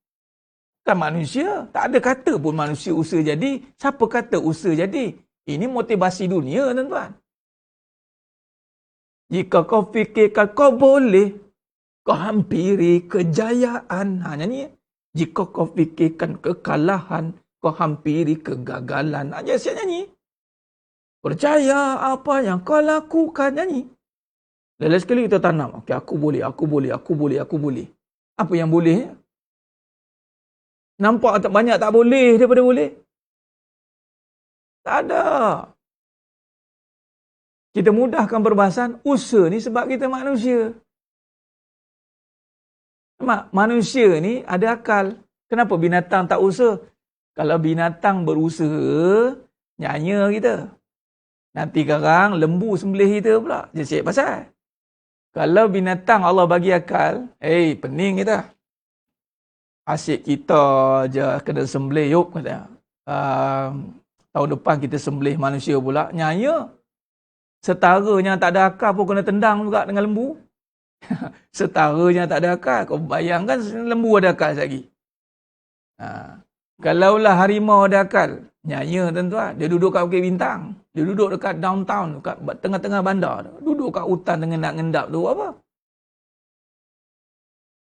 Bukan manusia. Tak ada kata pun manusia usaha jadi. Siapa kata usaha jadi? Ini motivasi dunia, tuan-tuan. Jika kau fikirkan kau boleh, kau hampiri kejayaan. Nyanyi. Jika kau fikirkan kekalahan, kau hampiri kegagalan. Aja siap nyanyi. Percaya apa yang kau lakukan, nyanyi. Lalu sekali kita tanam. Okay, aku boleh. Apa yang boleh? Nampak tak banyak tak boleh daripada boleh? Tak ada. Kita mudahkan perbahasan, usaha ni sebab kita manusia. Manusia ni ada akal. Kenapa binatang tak usaha? Kalau binatang berusaha, nyanyi kita. Nanti sekarang lembu sembelih kita pula. Dia cek pasal. Kalau binatang Allah bagi akal, pening kita. Asyik kita je kena sembelih, yuk kata. Tahun depan kita sembelih manusia pula. Nyaya. Setaranya tak ada akal pun kena tendang juga dengan lembu. Setaranya tak ada akal. Kau bayangkan lembu ada akal lagi. Kalaulah harimau ada akal. Nyaya tuan-tuan. Dia duduk kat Bukit Bintang. Dia duduk dekat downtown. Dekat tengah-tengah bandar. Duduk kat hutan ngendap-ngendap tu apa?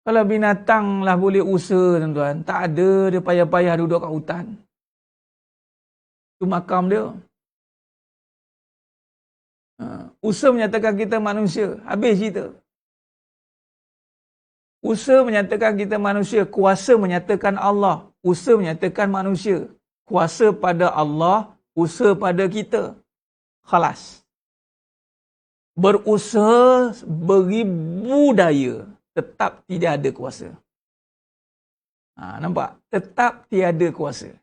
Kalau binatang lah boleh usaha tuan-tuan. Tak ada dia payah-payah duduk kat hutan. Itu makam dia. Usaha menyatakan kita manusia. Habis cerita. Usaha menyatakan kita manusia. Kuasa menyatakan Allah. Usaha menyatakan manusia. Kuasa pada Allah. Usaha pada kita. Khalas. Berusaha beribu daya. Tetap tidak ada kuasa. Nampak? Tetap tiada kuasa.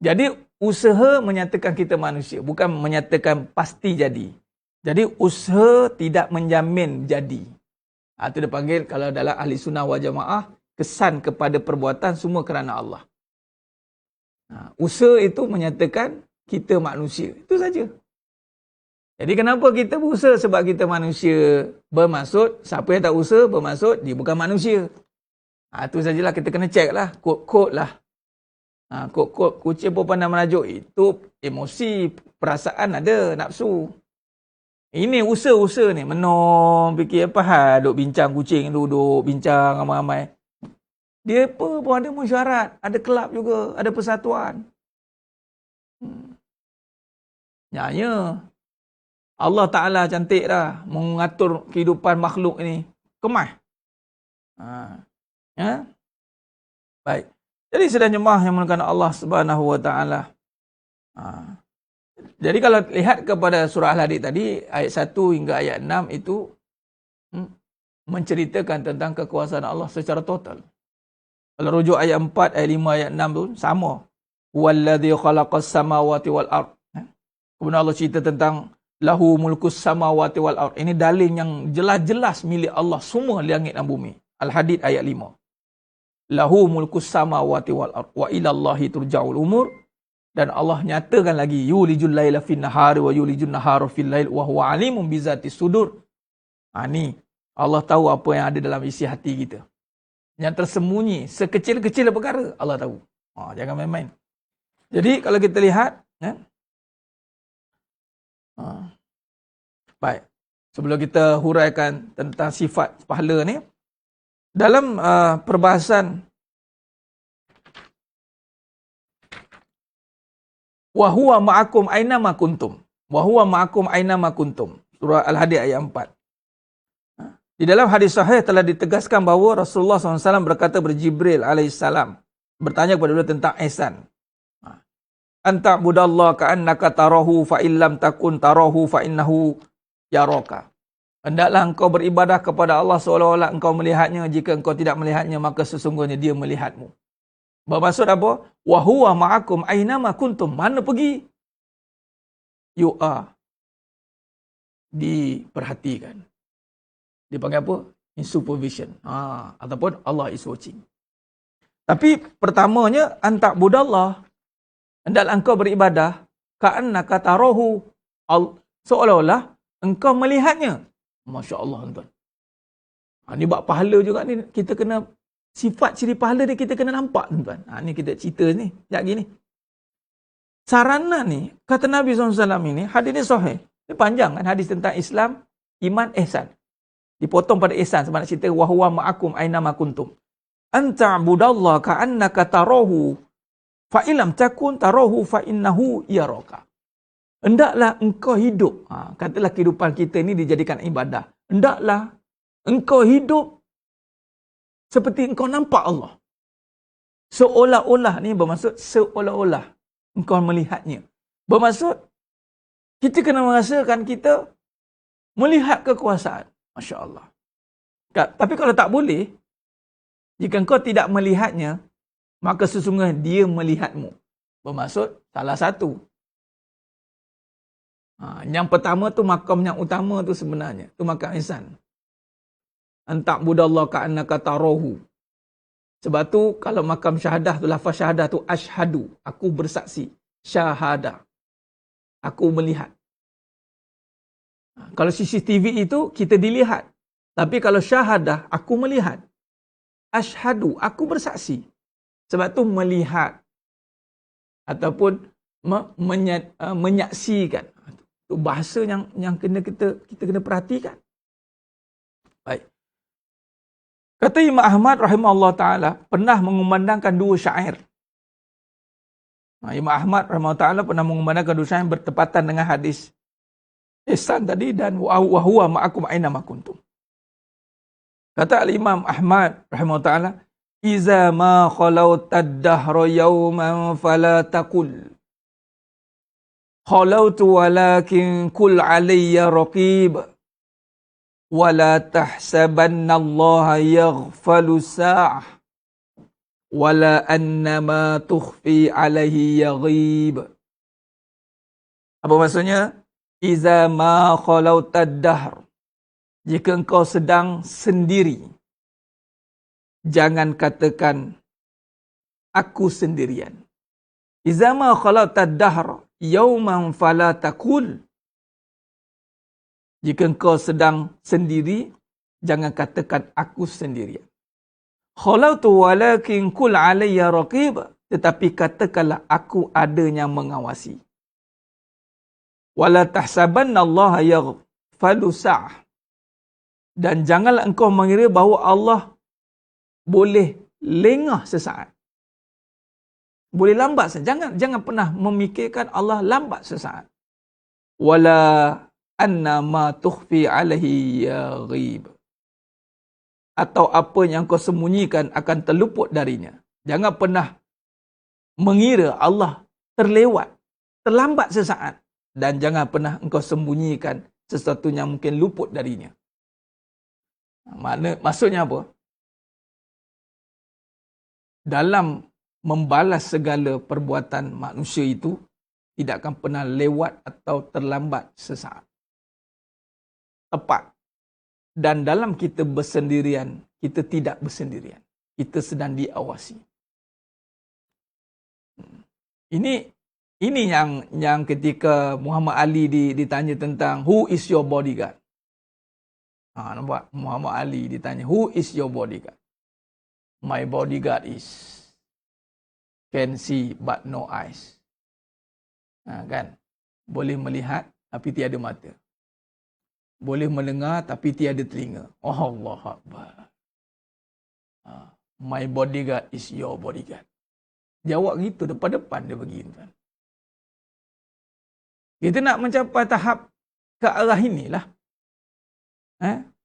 Jadi, usaha menyatakan kita manusia. Bukan menyatakan pasti jadi. Jadi, usaha tidak menjamin jadi. Itu dia panggil, kalau dalam ahli sunnah wal jamaah, kesan kepada perbuatan semua kerana Allah. Usaha itu menyatakan kita manusia. Itu saja. Jadi kenapa kita berusaha? Sebab kita manusia. Bermaksud, siapa yang tak usaha, bermaksud dia bukan manusia. Itu sajalah kita kena cek lah. Kod-kod lah. Kod-kod kucing pun pandai merajuk. Itu emosi, perasaan ada, nafsu. Ini usaha-usaha ni. Menom, fikir apa hal. Duk bincang kucing, duduk bincang ramai-ramai. Dia apa pun ada mesyuarat. Ada kelab juga. Ada persatuan. Nyanya. Allah Ta'ala cantik dah mengatur kehidupan makhluk ini. Kemas. Ya? Baik. Jadi sedang jemaah yang menggunakan Allah Subhanahu Wa Ta'ala. Jadi kalau lihat kepada surah Al-Hadid tadi, ayat 1 hingga ayat 6 itu menceritakan tentang kekuasaan Allah secara total. Kalau rujuk ayat 4, ayat 5, ayat 6 tu sama. Walladhi khalaqas samawati wal ard. Kemudian Allah cerita tentang lahu mulkus samawati wal ard. Ini dalil yang jelas-jelas milik Allah semua langit dan bumi. Al-Hadid ayat 5. Lahu mulkus samawati wal ard wa ila Allahi turja'ul umur. Dan Allah nyatakan lagi yulijul laila fin nahari wa yulijul nahara fil lail wa huwa alimun bizati sudur. Ni Allah tahu apa yang ada dalam isi hati kita. Yang tersembunyi sekecil-kecil perkara Allah tahu. Jangan main-main. Jadi kalau kita lihat baik. Sebelum kita huraikan tentang sifat pahala ni, dalam perbahasan wa huwa ma'akum aina ma kuntum. Wa huwa ma'akum aina ma kuntum. Surah Al-Hadid ayat 4. Di dalam hadis sahih telah ditegaskan bahawa Rasulullah SAW berkata kepada Jibril AS bertanya kepada beliau tentang ihsan. Anta budallah ka'annaka tarahu fa illam takun tarahu fa innahu yaraka. Hendaklah engkau beribadah kepada Allah seolah-olah engkau melihatnya. Jika engkau tidak melihatnya, maka sesungguhnya dia melihatmu. Bermaksud apa? Wa huwa ma'akum aina ma kuntum. Mana pergi? You are diperhatikan. Dipanggil apa? In supervision. Ataupun Allah is watching. Tapi pertamanya, antak budallah. Hendaklah engkau beribadah. Ka'annaka tarahu. Seolah-olah engkau melihatnya. Masya Allah, tuan. Ni bab pahala juga ni. Kita kena, sifat ciri pahala ni kita kena nampak, tuan. Ni kita cerita ni. Sekejap gini. Sarana ni, kata Nabi SAW ini, hadis ni sahih. Ini panjang kan, hadis tentang Islam, iman, ihsan. Dipotong pada ihsan sebab nak cerita wa huwa ma'akum aina ma kuntum. Anta budallah ka'annaka tarahu fa illam takun tarahu fa innahu yaraka. Hendaklah engkau hidup. Katalah kehidupan kita ni dijadikan ibadah. Hendaklah engkau hidup seperti engkau nampak Allah. Seolah-olah ni bermaksud seolah-olah engkau melihatnya. Bermaksud kita kena merasakan kita melihat kekuasaan. Masya Allah. Tapi kalau tak boleh, jika engkau tidak melihatnya, maka sesungguhnya dia melihatmu. Bermaksud salah satu. Yang pertama tu makam yang utama tu sebenarnya. Tu makam ihsan. Antak budallah ka'annaka tarahu. Sebab tu kalau makam syahadah tu, lafaz syahadah tu asyhadu. Aku bersaksi. Syahadah. Aku melihat. Kalau CCTV itu kita dilihat. Tapi kalau syahadah, aku melihat. Asyhadu, aku bersaksi. Sebab tu melihat. Ataupun menyaksikan. Itu bahasa yang kena kita kena perhatikan. Baik. Kata Imam Ahmad rahimahullah ta'ala pernah mengumandangkan dua syair. Imam Ahmad rahimahullah ta'ala pernah mengumandangkan dua syair bertepatan dengan hadis ihsan tadi dan wa huwa ma'akum aina ma kuntum. Kata al-Imam Ahmad rahimahullah ta'ala, iza ma khalautad dahra yawman fala taqul khalautu walakin kul alayya raqib wala tahsabanna Allah yaghfalu sa'ah wala annama tukhfi alayhi yaghib. Apa maksudnya? Iza ma khalautad dahr. Jika engkau sedang sendiri, jangan katakan aku sendirian. Iza ma khalautad dahr yawman fala taqul. Jika engkau sedang sendiri, jangan katakan aku sendirian. Khalautu walakin kul alayya raqib. Tetapi katakanlah aku ada yang mengawasi. Wala tahsabanna Allah yaghfalu sa'ah. Dan janganlah engkau mengira bahawa Allah boleh lengah sesaat. Boleh lambat saja. Jangan pernah memikirkan Allah lambat sesaat. Wala anna ma tukhfi alaihi yaghib. Atau apa yang kau sembunyikan akan terluput darinya. Jangan pernah mengira Allah terlewat, terlambat sesaat. Dan jangan pernah engkau sembunyikan sesuatu yang mungkin luput darinya. Maksudnya apa? Dalam membalas segala perbuatan manusia itu, tidak akan pernah lewat atau terlambat sesaat. Tepat. Dan dalam kita bersendirian, kita tidak bersendirian. Kita sedang diawasi. Ini yang ketika Muhammad Ali ditanya tentang who is your bodyguard. Nampak? Muhammad Ali ditanya, who is your bodyguard? My bodyguard is can see but no eyes. Kan? Boleh melihat tapi tiada mata. Boleh mendengar tapi tiada telinga. Oh Allah Akbar. My bodyguard is your bodyguard. Jawab gitu depan-depan dia bagi tuan. Kita nak mencapai tahap ke arah inilah.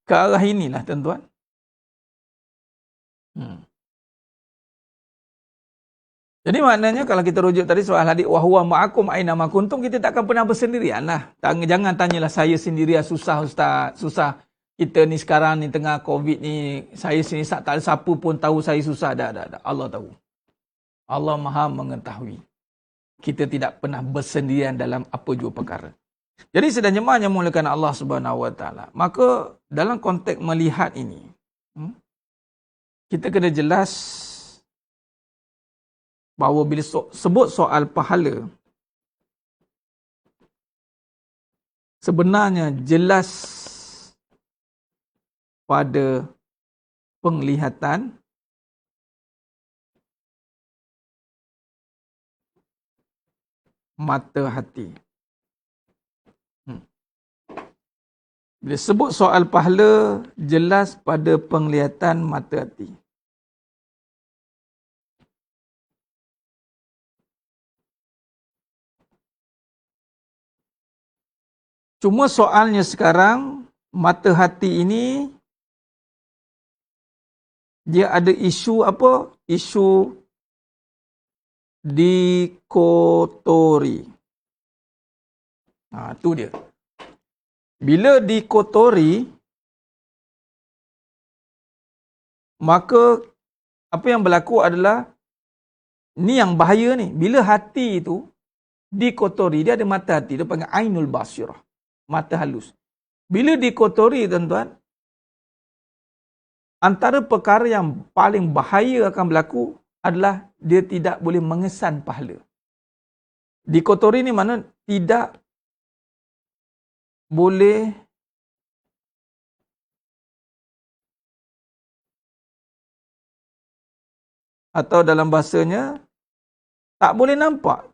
Ke arah inilah tuan-tuan. Jadi maknanya kalau kita rujuk tadi soal hadis wa huwa ma'akum aina ma kuntum, kita tak akan pernah bersendirian lah. Jangan tanyalah saya sendirian susah ustaz, susah. Kita ni sekarang ni tengah Covid ni, saya sini tak ada siapa pun tahu saya susah. Dah. Allah tahu. Allah Maha mengetahui. Kita tidak pernah bersendirian dalam apa jua perkara. Jadi sedang jemaah yang mulakan Allah Subhanahu Wa Taala. Maka dalam konteks melihat ini, kita kena jelas bahawa bila sebut soal pahala, sebenarnya jelas pada penglihatan, mata hati. Bila sebut soal pahala, jelas pada penglihatan, mata hati. Cuma soalnya sekarang, mata hati ini, dia ada isu apa? Isu dikotori. Itu dia. Bila dikotori, maka apa yang berlaku adalah, ni yang bahaya ni. Bila hati itu dikotori, dia ada mata hati, dia panggil ainul basirah, mata halus. Bila dikotori tuan-tuan, antara perkara yang paling bahaya akan berlaku adalah dia tidak boleh mengesan pahala. Dikotori ni mana tidak boleh atau dalam bahasanya tak boleh nampak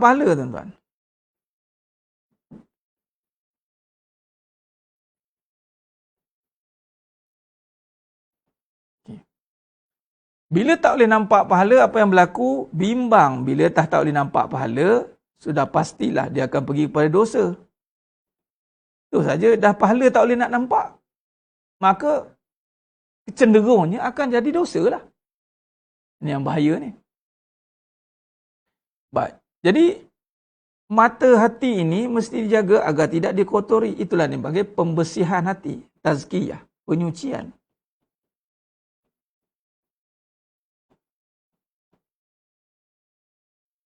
pahala tuan-tuan. Bila tak boleh nampak pahala, apa yang berlaku? Bimbang. Bila tak boleh nampak pahala, sudah pastilah dia akan pergi kepada dosa. Itu saja, dah pahala tak boleh nak nampak. Maka, cenderungnya akan jadi dosa lah. Ini yang bahaya ni. Baik. Jadi, mata hati ini mesti dijaga agar tidak dikotori. Itulah yang dipanggil pembersihan hati. Tazkiyah. Penyucian.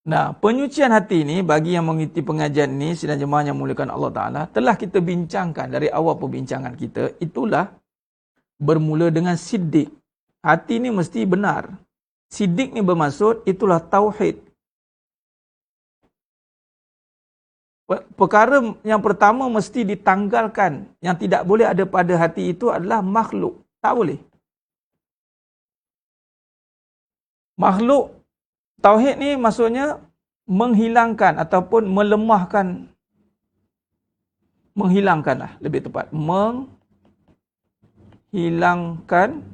Nah, penyucian hati ini bagi yang mengikuti pengajian ini, sidang jemaah yang muliakan Allah Ta'ala, telah kita bincangkan dari awal perbincangan kita. Itulah bermula dengan siddiq. Hati ini mesti benar. Siddiq ni bermaksud itulah tauhid. Perkara yang pertama mesti ditanggalkan. Yang tidak boleh ada pada hati itu adalah makhluk. Tak boleh. Makhluk, tauhid ni maksudnya menghilangkan ataupun melemahkan. Menghilangkanlah lebih tepat. Menghilangkan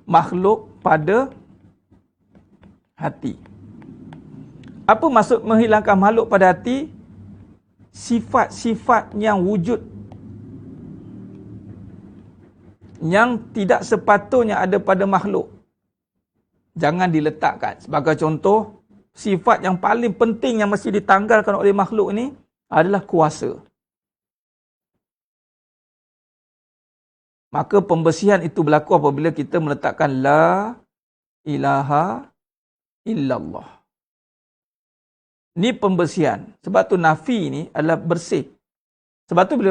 makhluk pada hati. Apa maksud menghilangkan makhluk pada hati? sifat-sifat yang wujud yang tidak sepatutnya ada pada makhluk. Jangan diletakkan. Sebagai contoh, sifat yang paling penting yang mesti ditanggalkan oleh makhluk ini adalah kuasa. Maka pembersihan itu berlaku apabila kita meletakkan la ilaha illallah. Ini pembersihan. Sebab tu nafi ni adalah bersih. Sebab tu bila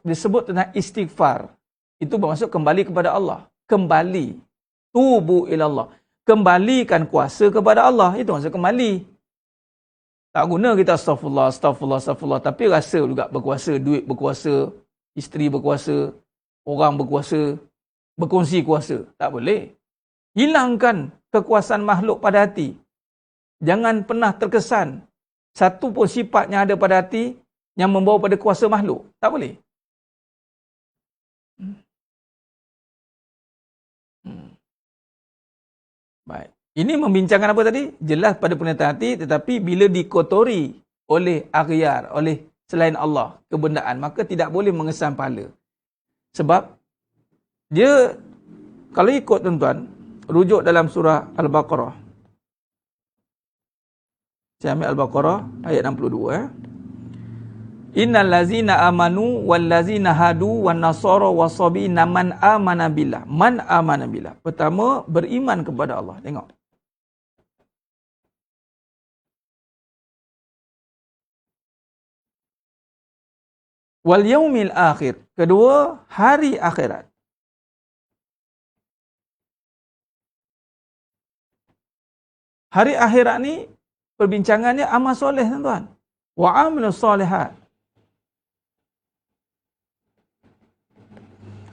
disebut tentang istighfar, itu bermaksud kembali kepada Allah. Kembali. Tubu ilallah. Kembalikan kuasa kepada Allah. Itu maksud kembali. Tak guna kita astagfirullah, astagfirullah, astagfirullah. Tapi rasa juga berkuasa. Duit berkuasa. Isteri berkuasa. Orang berkuasa. Berkongsi kuasa. Tak boleh. Hilangkan kekuasaan makhluk pada hati. Jangan pernah terkesan satu pun sifat yang ada pada hati yang membawa pada kuasa makhluk. Tak boleh. Baik. Ini membincangkan apa tadi? Jelas pada penyataan hati, tetapi bila dikotori oleh aghyar, oleh selain Allah, kebendaan, maka tidak boleh mengesan pahala. Sebab dia, kalau ikut tuan-tuan, rujuk dalam surah Al-Baqarah. Saya ambil Al-Baqarah ayat 62. Innal ladzina amanu wal ladzina hadu wan nasara wasabina man amana billah. Man amana billah. Pertama, beriman kepada Allah. Tengok. Wal yaumil akhir. Kedua, hari akhirat. Hari akhirat ni perbincangannya amal soleh, tuan-tuan. Wa amilus solehat.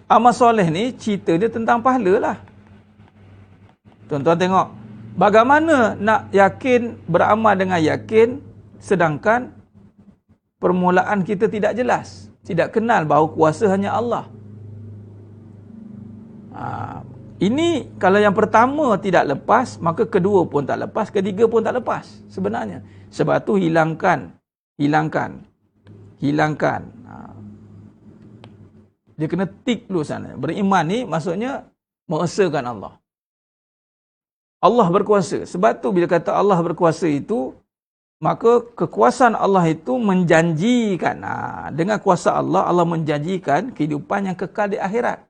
Amal soleh ni cerita dia tentang pahala lah. Tuan-tuan tengok. Bagaimana nak yakin, beramal dengan yakin, sedangkan permulaan kita tidak jelas. Tidak kenal bahawa kuasa hanya Allah. Ini kalau yang pertama tidak lepas, maka kedua pun tak lepas, ketiga pun tak lepas sebenarnya. Sebab tu hilangkan. Dia kena tik dulu sana. Beriman ni maksudnya mengesakan Allah. Allah berkuasa. Sebab tu bila kata Allah berkuasa itu, maka kekuasaan Allah itu menjanjikan. Dengan kuasa Allah, Allah menjanjikan kehidupan yang kekal di akhirat.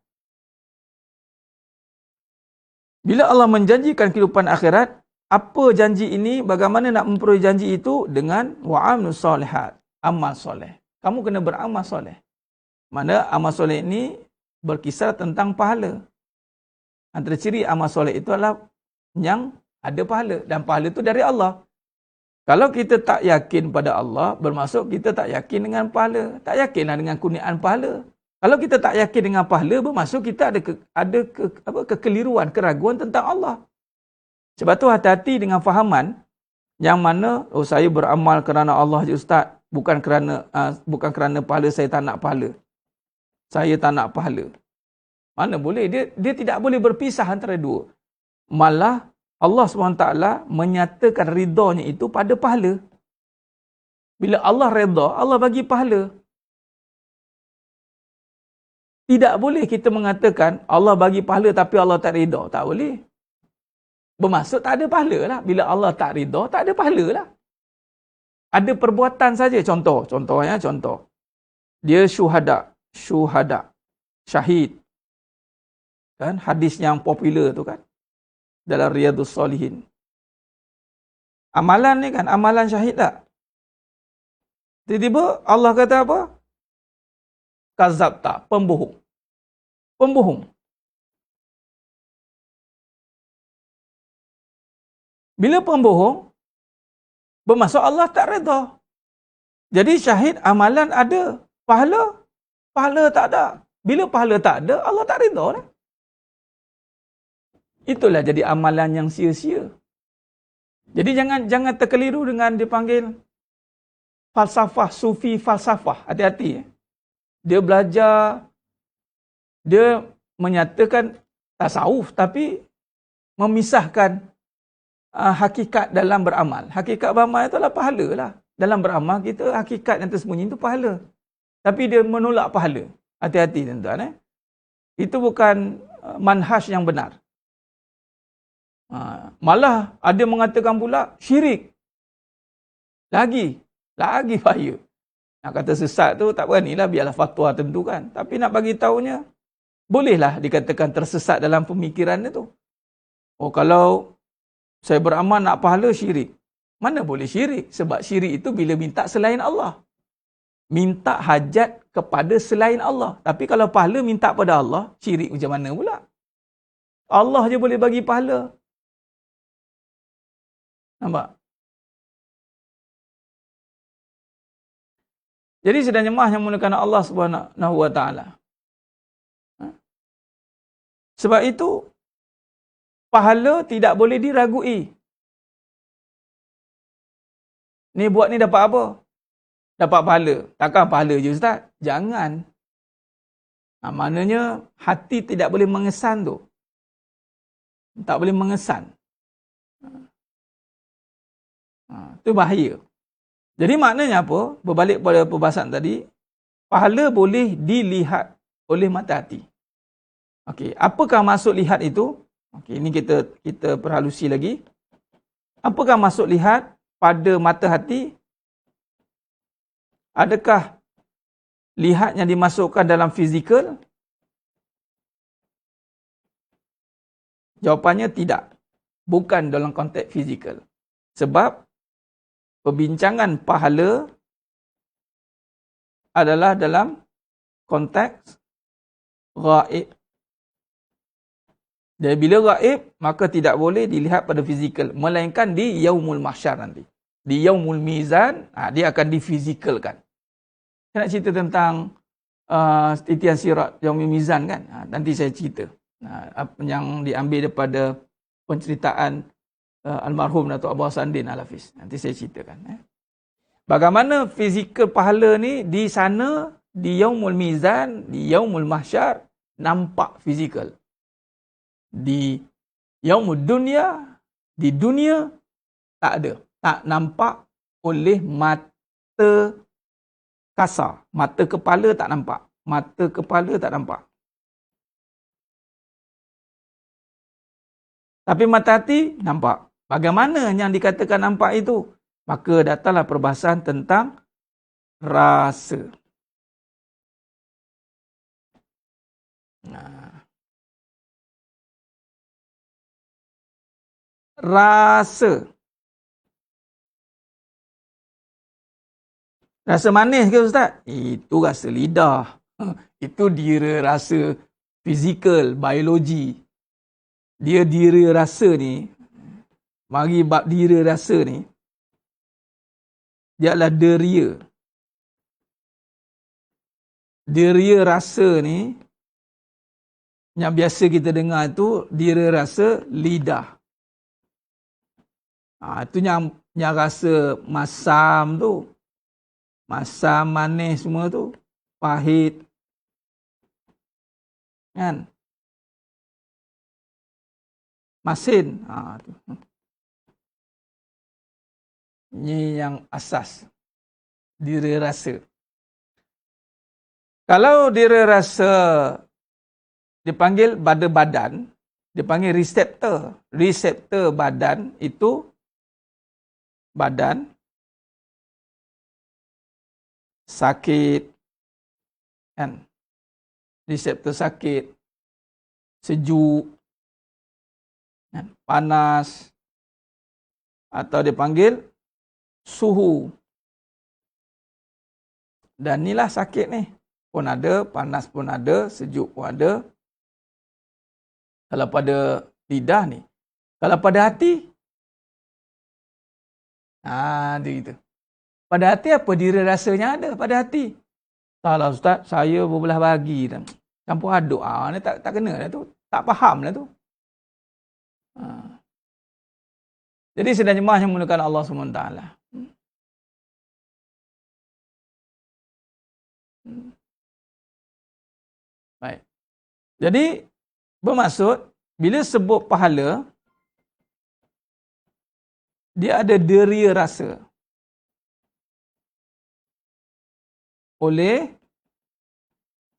Bila Allah menjanjikan kehidupan akhirat, apa janji ini, bagaimana nak memperoleh janji itu? Dengan wa'amilus solehat, amal soleh. Kamu kena beramal soleh. Mana amal soleh ini berkisar tentang pahala. Antara ciri amal soleh itu adalah yang ada pahala. Dan pahala itu dari Allah. Kalau kita tak yakin pada Allah, bermaksud kita tak yakin dengan pahala. Tak yakinlah dengan kurniaan pahala. Kalau kita tak yakin dengan pahala, bermaksud kita ada kekeliruan, keraguan tentang Allah. Sebab tu hati-hati dengan fahaman yang mana, saya beramal kerana Allah je Ustaz, bukan kerana pahala, saya tak nak pahala. Saya tak nak pahala. Mana boleh? Dia tidak boleh berpisah antara dua. Malah Allah SWT menyatakan ridhanya itu pada pahala. Bila Allah redha, Allah bagi pahala. Tidak boleh kita mengatakan Allah bagi pahala tapi Allah tak redha. Tak boleh. Bermaksud tak ada pahala lah. Bila Allah tak redha, tak ada pahala lah. Ada perbuatan saja. Contoh. Dia syuhada. Syahid. Kan? Hadis yang popular tu kan. Dalam Riyadhus Salihin. Amalan ni kan, amalan syahid tak? Tiba-tiba Allah kata apa? Kazabta, pembohong. Bila pembohong, bermaksud Allah tak redha. Jadi syahid amalan ada, pahala tak ada. Bila pahala tak ada, Allah tak redha lah. Itulah jadi amalan yang sia-sia. Jadi jangan terkeliru dengan dipanggil falsafah, sufi falsafah. Hati-hati. Dia belajar, dia menyatakan tasawuf tapi memisahkan hakikat dalam beramal. Hakikat beramal itulah pahala lah. dalam beramal kita hakikat yang tersembunyi itu pahala. Tapi dia menolak pahala. Hati-hati tuan-tuan. Itu bukan manhaj yang benar. Malah ada mengatakan pula syirik. Lagi bahaya. Nak kata sesat tu tak beranilah, biarlah fatwa tentukan. Tapi nak bagi tahunya, bolehlah dikatakan tersesat dalam pemikiran dia tu. Oh, kalau saya beramal nak pahala, syirik. Mana boleh syirik? Sebab syirik itu bila minta selain Allah. Minta hajat kepada selain Allah. Tapi kalau pahala minta pada Allah, syirik macam mana pula? Allah je boleh bagi pahala. Nampak? Jadi sedang jemaah yang menggunakan Allah Subhanahu Wa Taala. Sebab itu pahala tidak boleh diragui. Ni buat ni dapat apa? Dapat pahala. Takkan pahala je Ustaz? Jangan. Maknanya hati tidak boleh mengesan tu. Tak boleh mengesan. Itu bahaya. Jadi maknanya apa? Berbalik pada perbahasan tadi, pahala boleh dilihat oleh mata hati. Okey, apakah maksud lihat itu? Okey, ini kita perhalusi lagi. Apakah maksud lihat pada mata hati? Adakah lihat yang dimasukkan dalam fizikal? Jawapannya tidak. Bukan dalam konteks fizikal. Sebab perbincangan pahala adalah dalam konteks ghaib. Jadi bila ghaib, maka tidak boleh dilihat pada fizikal. Melainkan di yaumul mahsyar nanti. Di yaumul mizan, dia akan difizikalkan. Saya nak cerita tentang titian sirat yaumul mizan kan. Nanti saya cerita. Yang diambil daripada penceritaan almarhum Datuk Abu Hasanuddin Al-Hafiz. Nanti saya ceritakan. Bagaimana fizikal pahala ni di sana, di yaumul mizan, di yaumul mahsyar, nampak fizikal. Di yaumul dunia, di dunia, tak ada. Tak nampak oleh mata kasar. Mata kepala tak nampak. Mata kepala tak nampak. Tapi mata hati nampak. Bagaimana yang dikatakan nampak itu? Maka datanglah perbahasan tentang rasa. Rasa. Rasa manis ke Ustaz? Itu rasa lidah. Itu dia rasa fizikal, biologi. Dia dira rasa ni, mari bab dira rasa ni, dia adalah deria. Deria rasa ni, yang biasa kita dengar tu, dira rasa lidah. Itu yang rasa masam tu. Masam, manis semua tu. Pahit. Kan? Masin. Ini yang asas. Dira rasa. Kalau dira rasa dipanggil pada badan, dipanggil reseptor. Reseptor badan itu badan sakit, kan? Reseptor sakit, sejuk, panas, atau dipanggil suhu. Dan inilah sakit ni. Pun ada, panas pun ada, sejuk pun ada. Kalau pada lidah ni. Kalau pada hati, dia gitu. Pada hati apa diri rasanya ada pada hati? Salah Ustaz, saya berbelah bagi. Campur aduk. Ni tak kena lah tu. Tak faham lah tu. Jadi sedang jemaah yang menggunakan Allah SWT. Baik. Jadi, bermaksud, bila sebut pahala, dia ada deria rasa. oleh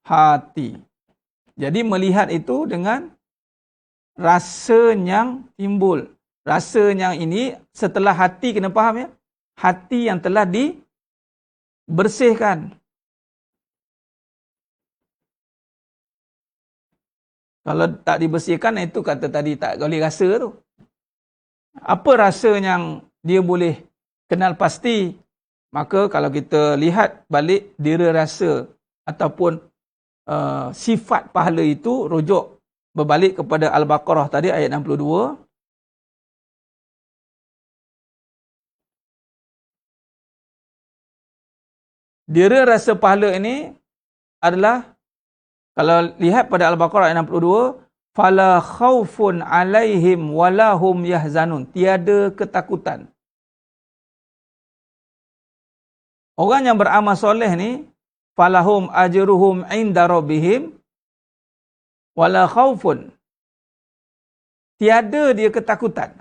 hati. Jadi melihat itu dengan rasa yang timbul. Rasa yang ini setelah hati, kena faham ya? Hati yang telah dibersihkan. Kalau tak dibersihkan, itu kata tadi tak boleh rasa tu. Apa rasa yang dia boleh kenal pasti? Maka kalau kita lihat balik dera rasa ataupun sifat pahala itu, rujuk berbalik kepada Al-Baqarah tadi ayat 62. Dera rasa pahala ini adalah, kalau lihat pada Al-Baqarah ayat 62, fala khaufun alaihim walahum yahzanun. Tiada ketakutan. Orang yang beramal soleh ni, falahum ajruhum inda rabbihim wala khaufun. Tiada dia ketakutan.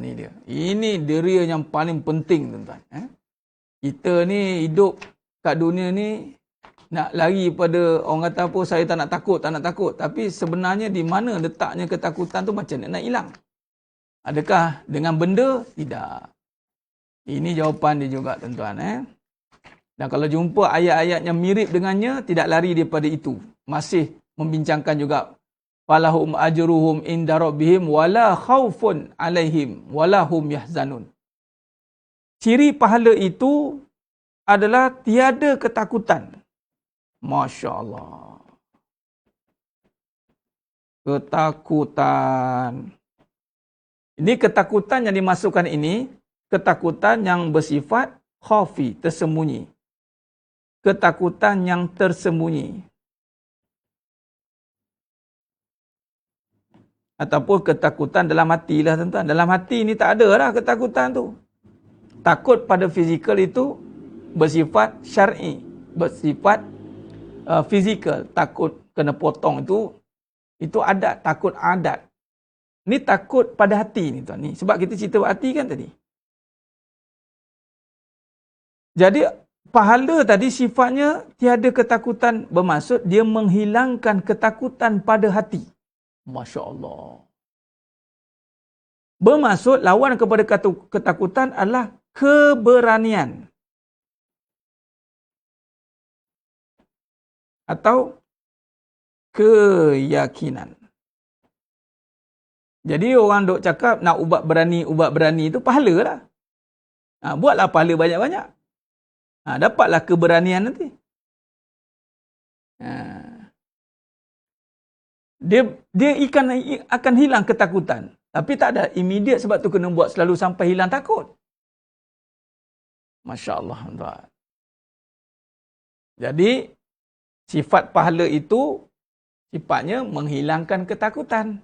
Ni dia. Ini dera yang paling penting, tuan-tuan. Kita ni hidup kat dunia ni nak lari pada orang kata apa, saya tak nak takut. Tapi sebenarnya di mana letaknya ketakutan tu, macam nak hilang? Adakah dengan benda? Tidak. Ini jawapan dia juga, tuan-tuan. Dan kalau jumpa ayat-ayat yang mirip dengannya, tidak lari daripada itu. Masih membincangkan juga. Falahum ajruhum inda rabbihim wala khaufun alaihim wala hum yahzanun. Ciri pahala itu adalah tiada ketakutan. Masya Allah. Ketakutan. Ini ketakutan yang dimasukkan ini, ketakutan yang bersifat khafi, tersembunyi. Ketakutan yang tersembunyi. Ataupun ketakutan dalam hati lah, tuan-tuan. Dalam hati ni tak ada lah ketakutan tu. Takut pada fizikal itu bersifat syar'i, bersifat fizikal. Takut kena potong itu adat, takut adat. Ni takut pada hati ni, tuan. Ni sebab kita cerita hati kan tadi. Jadi pahala tadi sifatnya tiada ketakutan, bermaksud dia menghilangkan ketakutan pada hati. Masya Allah. Bermaksud lawan kepada ketakutan adalah keberanian. Atau keyakinan. Jadi orang duk cakap nak ubat berani itu pahala lah. Buatlah pahala banyak-banyak. Dapatlah keberanian nanti. Dia akan hilang ketakutan. Tapi tak ada immediate, sebab tu kena buat selalu sampai hilang takut. Masya Allah. Jadi, sifat pahala itu, sifatnya menghilangkan ketakutan.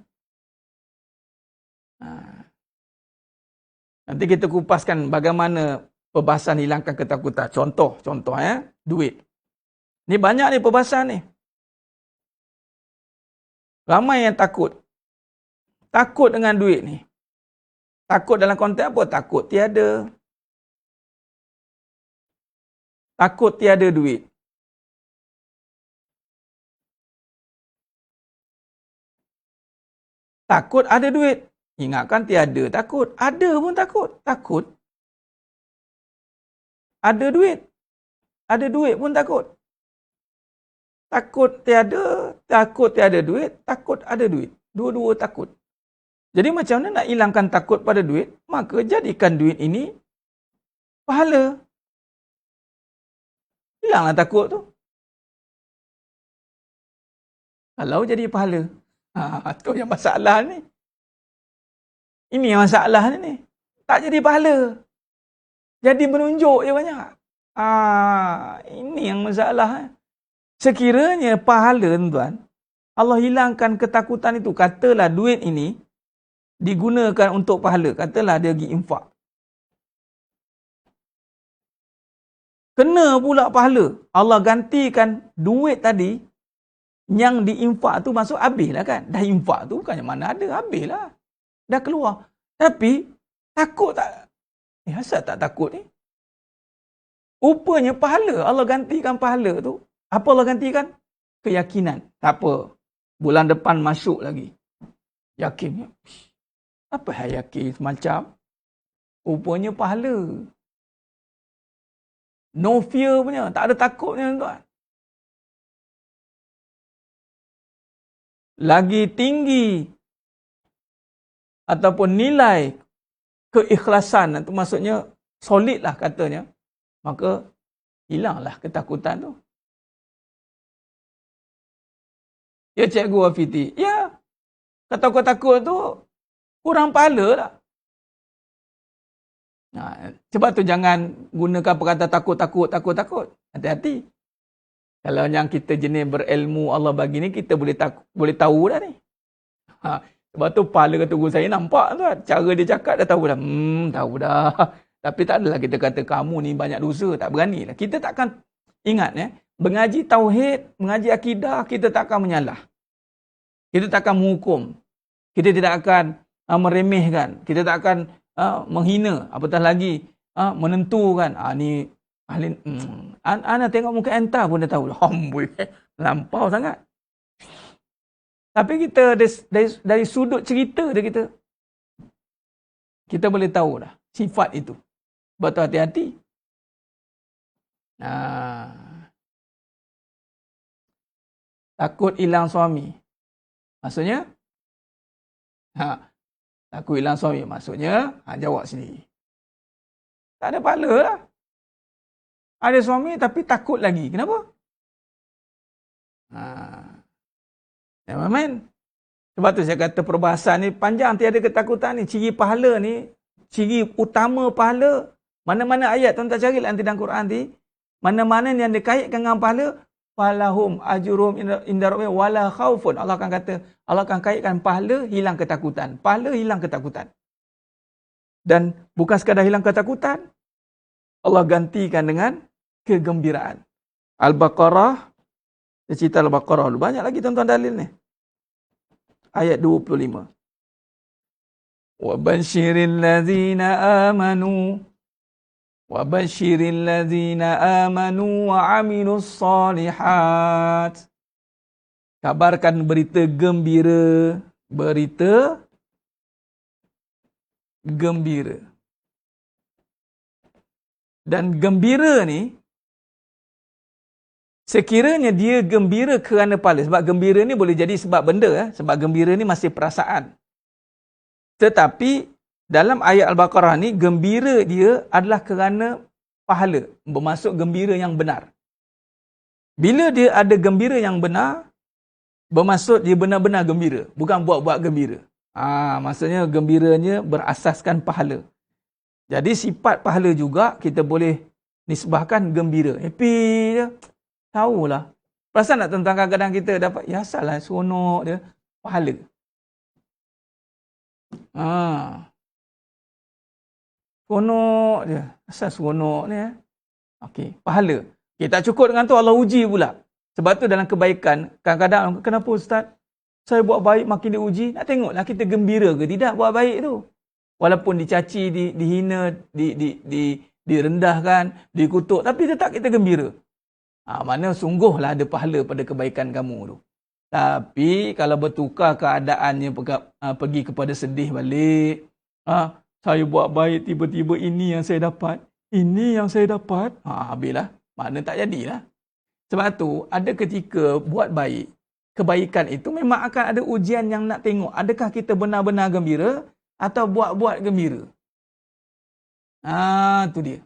Nanti kita kupaskan bagaimana perbahasan hilangkan ketakutan. Contoh duit. Ni banyak ni perbahasan ni. Ramai yang takut. Takut dengan duit ni. Takut dalam konteks apa? Takut tiada. Takut tiada duit. Takut ada duit. Ingatkan tiada takut. Ada pun takut. Takut. Ada duit. Ada duit pun takut. Takut tiada duit, takut ada duit. Dua-dua takut. Jadi macam mana nak hilangkan takut pada duit? Maka jadikan duit ini pahala. Hilanglah takut tu. Kalau jadi pahala. Tu yang masalah ni. Ini yang masalah ni. Tak jadi pahala. Jadi menunjuk je banyak. Ini yang masalah. Sekiranya pahala, tuan, Allah hilangkan ketakutan itu. Katalah duit ini digunakan untuk pahala. Katalah dia pergi infak. Kena pula pahala. Allah gantikan duit tadi yang diinfak tu, masuk habislah kan. Dah infak tu bukannya mana ada, habislah. Dah keluar. Tapi takut tak? Asal tak takut ni? Rupanya pahala, Allah gantikan pahala tu. Apa Allah gantikan? Keyakinan. Tak apa. Bulan depan masuk lagi. Yakin. Apa yang yakin semacam? Rupanya pahala. No fear punya. Tak ada takutnya tuan. Lagi tinggi ataupun nilai keikhlasan, itu maksudnya solid lah katanya, maka hilanglah ketakutan tu. Ya Cikgu Wafiti, ya kata kau takut tu kurang pahala lah. Sebab tu jangan gunakan perkataan takut. Hati-hati. Kalau yang kita jenis berilmu Allah bagi ni, kita boleh tahu dah ni. Sebab tu pahala kata guru saya nampak tu. Cara dia cakap dah tahu dah. Tahu dah. Tapi tak adalah kita kata kamu ni banyak dosa. Tak berani lah. Kita takkan ingat mengaji tauhid, mengaji akidah, kita takkan menyalah. Kita takkan menghukum. Kita tidak akan meremehkan. Kita tak akan menghina. Apatah lagi menentukan. Ni ahli, Ana tengok muka entah pun dah tahu. Amboi, lampau sangat. Tapi kita dari sudut cerita dia kita boleh tahu dah sifat itu. Betul, hati-hati. Takut hilang suami. Maksudnya? Takut hilang suami. Maksudnya, jawab sendiri. Tak ada pahala lah. Ada suami tapi takut lagi. Kenapa? Ya, Maman. Sebab tu saya kata perbahasan ni panjang, tiada ketakutan ni. Ciri pahala ni, ciri utama pahala. Mana-mana ayat tuan tak cari nanti dalam Quran ni. Mana-mana yang dikaitkan dengan pahala, falahum ajrum inda rabbihim wala khaufun. Allah akan kata, Allah akan kaitkan pahala hilang ketakutan. Pahala hilang ketakutan. Dan bukan sekadar hilang ketakutan, Allah gantikan dengan kegembiraan. Al-Baqarah, cerita Al-Baqarah dulu. Banyak lagi tuan-tuan dalil ni. Ayat 25. وَبَشِّرِ الَّذِينَ آمَنُوا وَعَمِلُوا الصَّالِحَاتِ. Kabarkan berita gembira. Berita gembira. Dan gembira ni, sekiranya dia gembira kerana pahala. Sebab gembira ni boleh jadi sebab benda. Sebab gembira ni masih perasaan. Tetapi dalam ayat Al-Baqarah ni, gembira dia adalah kerana pahala. Bermaksud gembira yang benar. Bila dia ada gembira yang benar, bermaksud dia benar-benar gembira. Bukan buat-buat gembira. Maksudnya gembiranya berasaskan pahala. Jadi sifat pahala juga kita boleh nisbahkan gembira. Happy je. Tahulah. Perasan tak tentang kadang-kadang kita dapat, ya salah seronok dia. Pahala. Seronok dia. Asal seronok ni. Okey, pahala. Okay, tak cukup dengan tu, Allah uji pula. Sebab tu dalam kebaikan, kadang-kadang, kenapa Ustaz? Saya buat baik makin diuji. Nak tengoklah kita gembira ke tidak buat baik tu. Walaupun dicaci, dihina, direndahkan, dikutuk, tapi tetap kita gembira. Mana sungguhlah ada pahala pada kebaikan kamu tu. Tapi kalau bertukar keadaannya pergi kepada sedih balik, saya buat baik, tiba-tiba ini yang saya dapat, ini yang saya dapat, habislah, mana tak jadilah. Sebab tu ada ketika buat baik, kebaikan itu memang akan ada ujian yang nak tengok, adakah kita benar-benar gembira atau buat-buat gembira. Tu dia.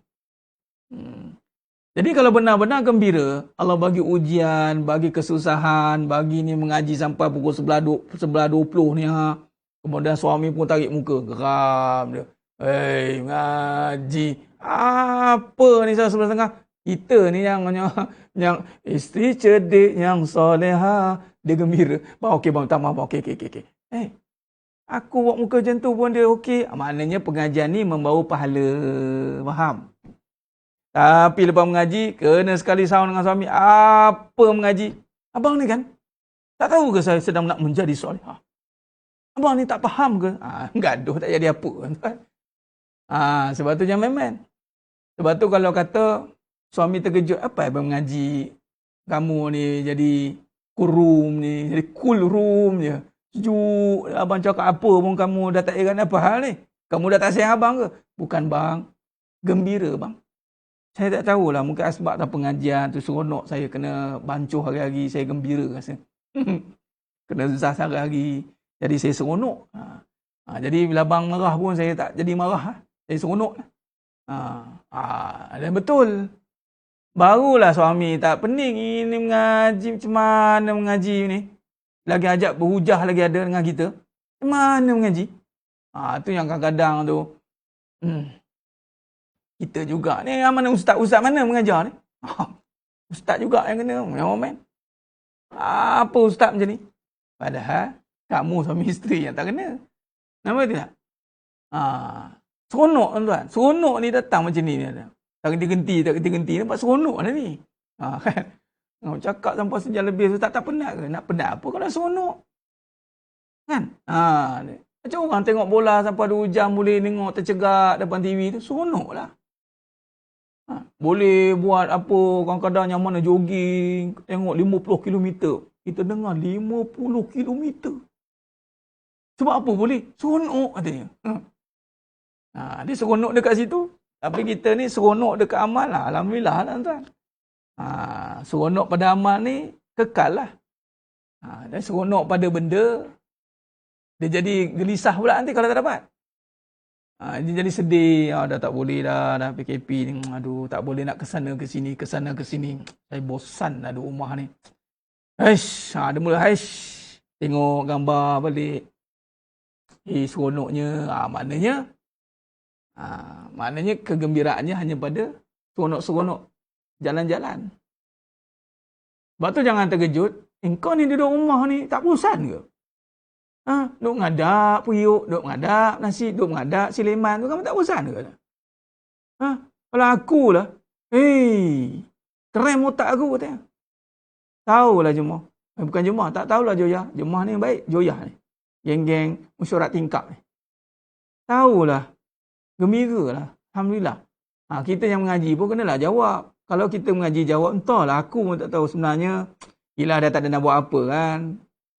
Jadi kalau benar-benar gembira, Allah bagi ujian, bagi kesusahan, bagi ni mengaji sampai pukul 11.20 ni. Kemudian suami pun tarik muka, geram dia. Mengaji. Apa ni 11.30? Kita ni yang isteri cerdik, yang soleha, dia gembira. Bang, okey bang, tak maaf. Okey. Aku buat muka macam tu pun dia okey. Maknanya pengajian ni membawa pahala. Faham? Tapi lepas mengaji, kena sekali sound dengan suami. Apa mengaji? Abang ni kan, tak tahu ke saya sedang nak menjadi solehah? Abang ni tak faham ke? Gaduh tak jadi apa. Sebab tu jangan main-main. Sebab tu kalau kata, suami terkejut, apa abang mengaji kamu ni jadi kurum ni, jadi cool room je. Sejuk, abang cakap apa pun kamu dah tak heran apa hal ni? Kamu dah tak sayang abang ke? Bukan bang, gembira bang. Saya tak tahulah, mungkin sebab dah pengajian tu seronok saya kena bancuh hari-hari, saya gembira rasa. Kena zah hari-hari, jadi saya seronok. Jadi bila abang marah pun saya tak jadi marah. Saya seronok. Dan betul. Barulah suami tak pening ini mengaji, macam mana mengaji ni. Lagi ajak berhujah lagi ada dengan kita. Macam mana mengaji? Tu yang kadang-kadang tu. Kita juga ni, mana ustaz-ustaz mana mengajar ni? Ustaz juga yang kena, men. Apa ustaz macam ni? Padahal kamu suami isteri yang tak kena. Nampak tak? Seronok tuan. Seronok ni datang macam ni. Tak genti-genti. Nampak seronok dah ni. Kan? Cakap sampai sejam lebih, tak penat ke? Nak penat apa kalau seronok? Kan? Macam orang tengok bola sampai 2 jam boleh tengok tercegak depan TV tu. Seronok lah. Boleh buat apa, kadang-kadang yang mana jogging, tengok 50 km. Kita dengar 50 km. Sebab apa boleh? Seronok katanya. Dia seronok dekat situ. Tapi kita ni seronok dekat amal lah. Alhamdulillah lah tuan. Seronok pada amal ni kekal lah. Dan seronok pada benda, dia jadi gelisah pula nanti kalau tak dapat. Dia jadi sedih, dah tak boleh dah PKP ni. Aduh, tak boleh nak kesana ke sini. Saya bosan dah di rumah ni. Dia mula tengok gambar balik. Seronoknya, maknanya kegembiraannya hanya pada seronok-seronok jalan-jalan. Sebab tu jangan terkejut, kau ni duduk rumah ni tak bosan ke? Duk mengadap periuk, duk mengadap nasi, duk mengadap sileman tu, kamu tak bosan ke? Kalau akulah, keren otak aku katanya. Tahulah jemaah. Bukan jemaah, tak tahulah Joyah. Jemaah ni yang baik, Joyah ni. Geng-geng mesyuarat tingkap ni. Tahulah. Gembiralah. Alhamdulillah. Kita yang mengaji pun kenalah jawab. Kalau kita mengaji jawab, entahlah aku pun tak tahu sebenarnya. Yelah dah tak ada nak buat apa kan.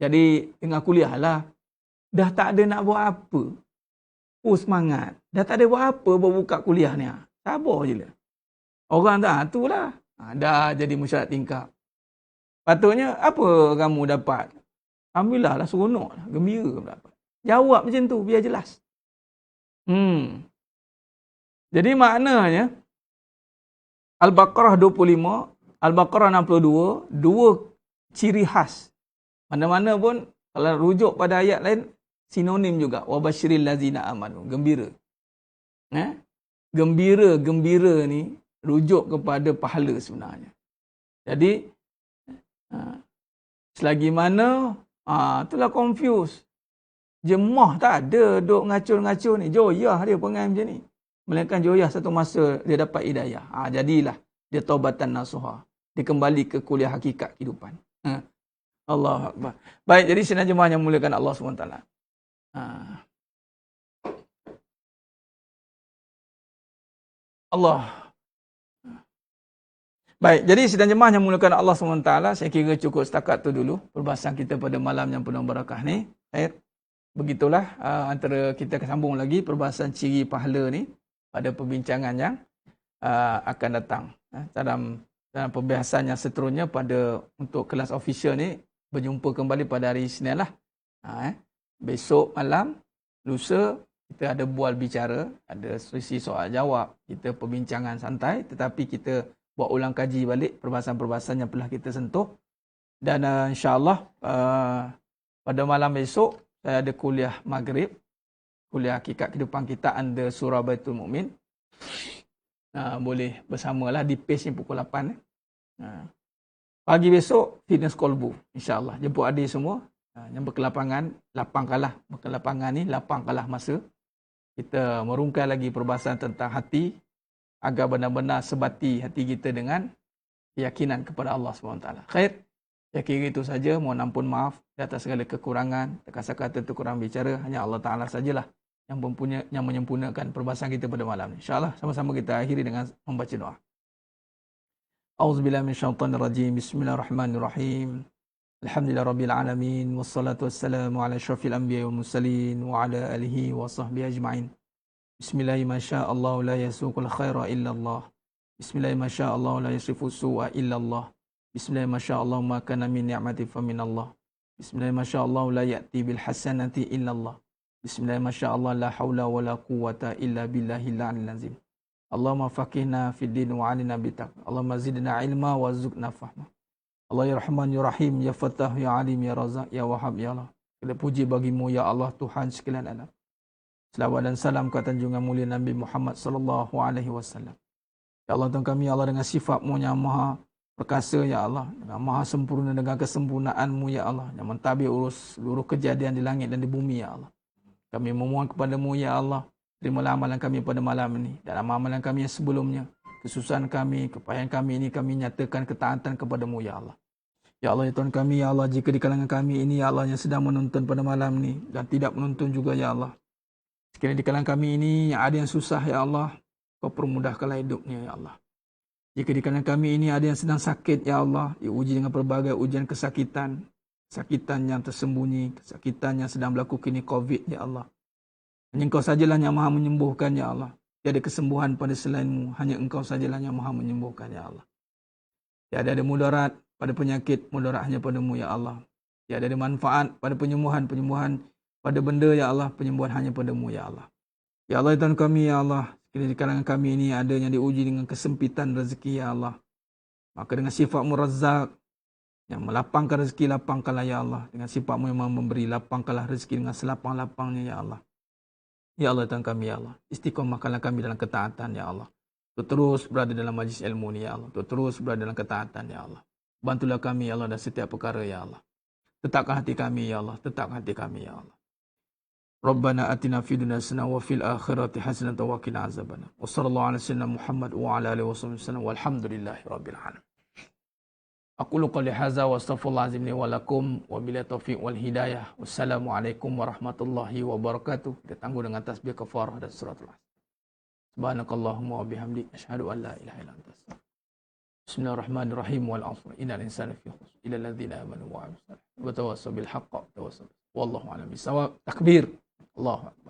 Jadi tengah kuliah lah. Dah tak ada nak buat apa. Semangat. Dah tak ada buat apa baru buka kuliah ni. Sabar je lah. Orang tak, itulah. Dah jadi mesyuarat tingkap. Patutnya apa kamu dapat? Alhamdulillah lah, seronok lah. Gembira dapat. Jawab macam tu biar jelas. Jadi maknanya Al-Baqarah 25, Al-Baqarah 62, dua ciri khas. Mana-mana pun kalau rujuk pada ayat lain sinonim juga. Wa basyiril ladzina amanu, gembira. Gembira ni rujuk kepada pahala sebenarnya. Jadi selagi mana itulah confuse. Jemaah tak ada duk ngacur-ngacur ni. Joyah dia pengai macam ni. Melainkan Joyah satu masa dia dapat hidayah. Jadilah dia taubatan nasuha. Dia kembali ke kuliah hakikat kehidupan. Allahu Akbar. Baik, jadi sidang jemaah yang muliakan Allah SWT. Allah. Baik, jadi sidang jemaah yang muliakan Allah SWT, saya kira cukup setakat tu dulu perbahasan kita pada malam yang penuh barakah ni. Baik. Begitulah antara kita akan sambung lagi perbahasan ciri pahala ni pada perbincangan yang akan datang. Dalam perbahasan yang seterusnya pada untuk kelas official ni berjumpa kembali pada hari Isnin lah. Besok malam, lusa kita ada bual bicara, ada sesi soal jawab, kita perbincangan santai tetapi kita buat ulang kaji balik perbahasan-perbahasan yang pernah kita sentuh. Dan insya-Allah pada malam besok saya ada kuliah maghrib, kuliah hakikat kehidupan kita under surah Baitul Mukmin. Boleh bersamalah di pace ni pukul 8. Pagi besok fitness kolbu insya-Allah. Jemput adik semua yang berkelapangan, lapang kalah berkelapangan ni, lapang kalah masa. Kita merungkai lagi perbahasan tentang hati agar benar-benar sebati hati kita dengan keyakinan kepada Allah SWT. Khair. Saya kira itu saja. Mohon ampun maaf di atas segala kekurangan. Kata-kata itu kurang bicara. Hanya Allah Ta'ala sajalah yang menyempurnakan perbahasan kita pada malam ini. InsyaAllah sama-sama kita akhiri dengan membaca doa. A'udzubillahi minasyaitonirrajim. Bismillahirrahmanirrahim. Alhamdulillahirabbil alamin wassalatu wassalamu ala asyrafil anbiya'i wal mursalin wa ala alihi wa sahbihi ajma'in. Bismillahi masyaallah la yasuqul khaira illallah. Bismillahi masyaallah la yasrifu su'a illallah. Bismillahi masyaallah ma kana min ni'matin faminallah. Bismillahi masyaallah la ya'ti bil hasanati illallah. Bismillahi masyaallah la haula wala quwwata illa billahil aliyyil azim. Allahumma faqihna fid din wa 'allimna bitak. Allahumma zidna ilma wa zukna fahma. Allah ya Rahman ya Rahim ya Fattah ya Alim ya Razak ya Wahhab ya Allah. Segala puji bagimu ya Allah Tuhan sekalian alam. Selawat dan salam ke junjungan mulia Nabi Muhammad sallallahu alaihi wasallam. Ya Allah Tuhan kami ya Allah dengan sifat-Mu yang maha perkasa ya Allah, dengan maha sempurna dengan kesempurnaan-Mu ya Allah, yang mentadbir urus seluruh kejadian di langit dan di bumi ya Allah. Kami memohon kepada-Mu ya Allah, terimalah amalan kami pada malam ini dan amalan kami yang sebelumnya. Kesusahan kami, kepayahan kami ini kami nyatakan ketaatan kepada-Mu ya Allah. Ya Allah ya Tuhan kami ya Allah, jika di kalangan kami ini ya Allah yang sedang menonton pada malam ini dan tidak menonton juga ya Allah. Sekiranya di kalangan kami ini yang ada yang susah ya Allah, Kau permudahkanlah hidupnya ya Allah. Jika di kalangan kami ini ada yang sedang sakit ya Allah, diuji dengan berbagai ujian kesakitan, kesakitan yang tersembunyi, kesakitan yang sedang berlaku kini COVID ya Allah. Hanya Engkau sajalah yang maha menyembuhkan ya Allah. Tiada kesembuhan pada selain-Mu, hanya Engkau sajalah yang maha menyembuhkan ya Allah. Tiada ada mudarat pada penyakit, mudarat hanya pada-Mu ya Allah. Tiada ada manfaat pada penyembuhan, penyembuhan pada benda ya Allah, penyembuhan hanya pada-Mu ya Allah. Ya Allah Tuhan kami ya Allah, sekiranya di kalangan kami ini ada yang diuji dengan kesempitan rezeki ya Allah. Maka dengan sifat-Mu Razzaq yang melapangkan rezeki, lapangkanlah ya Allah. Dengan sifat-Mu yang memberi, lapangkanlah rezeki dengan selapang-lapangnya ya Allah. Ya Allah Tuhan kami ya Allah, istiqomahkanlah kami dalam ketaatan ya Allah. Untuk terus berada dalam majlis ilmu ni ya Allah. Untuk terus berada dalam ketaatan ya Allah. Bantulah kami ya Allah dan setiap perkara ya Allah. Tetapkan hati kami ya Allah, tetapkan hati kami ya Allah. Rabbana atina fid dunya hasanah wa fil akhirati hasanah wa qina azabannar. Wa sallallahu ala sayyidina Muhammad wa ala alihi wasallam walhamdulillahi rabbil alamin. Aqulu qouli hadza wa astaghfirullah azim li wa lakum wa billahi taufiq wal hidayah. Wassalamualaikum warahmatullahi wabarakatuh. Kita tangguh dengan tasbih kafarah dan suratul Asr. Subhanakallahumma wa bihamdik asyhadu an la ilaha illa anta astaghfiruka. Bismillahirrahmanirrahim wal 'asr innal insana fi khusr illa alladhina amanu wa 'amilus salihati wa tawassaw bil haqqi wa tawassaw wallahu a'lam bissawab. Takbir. Allahu akbar.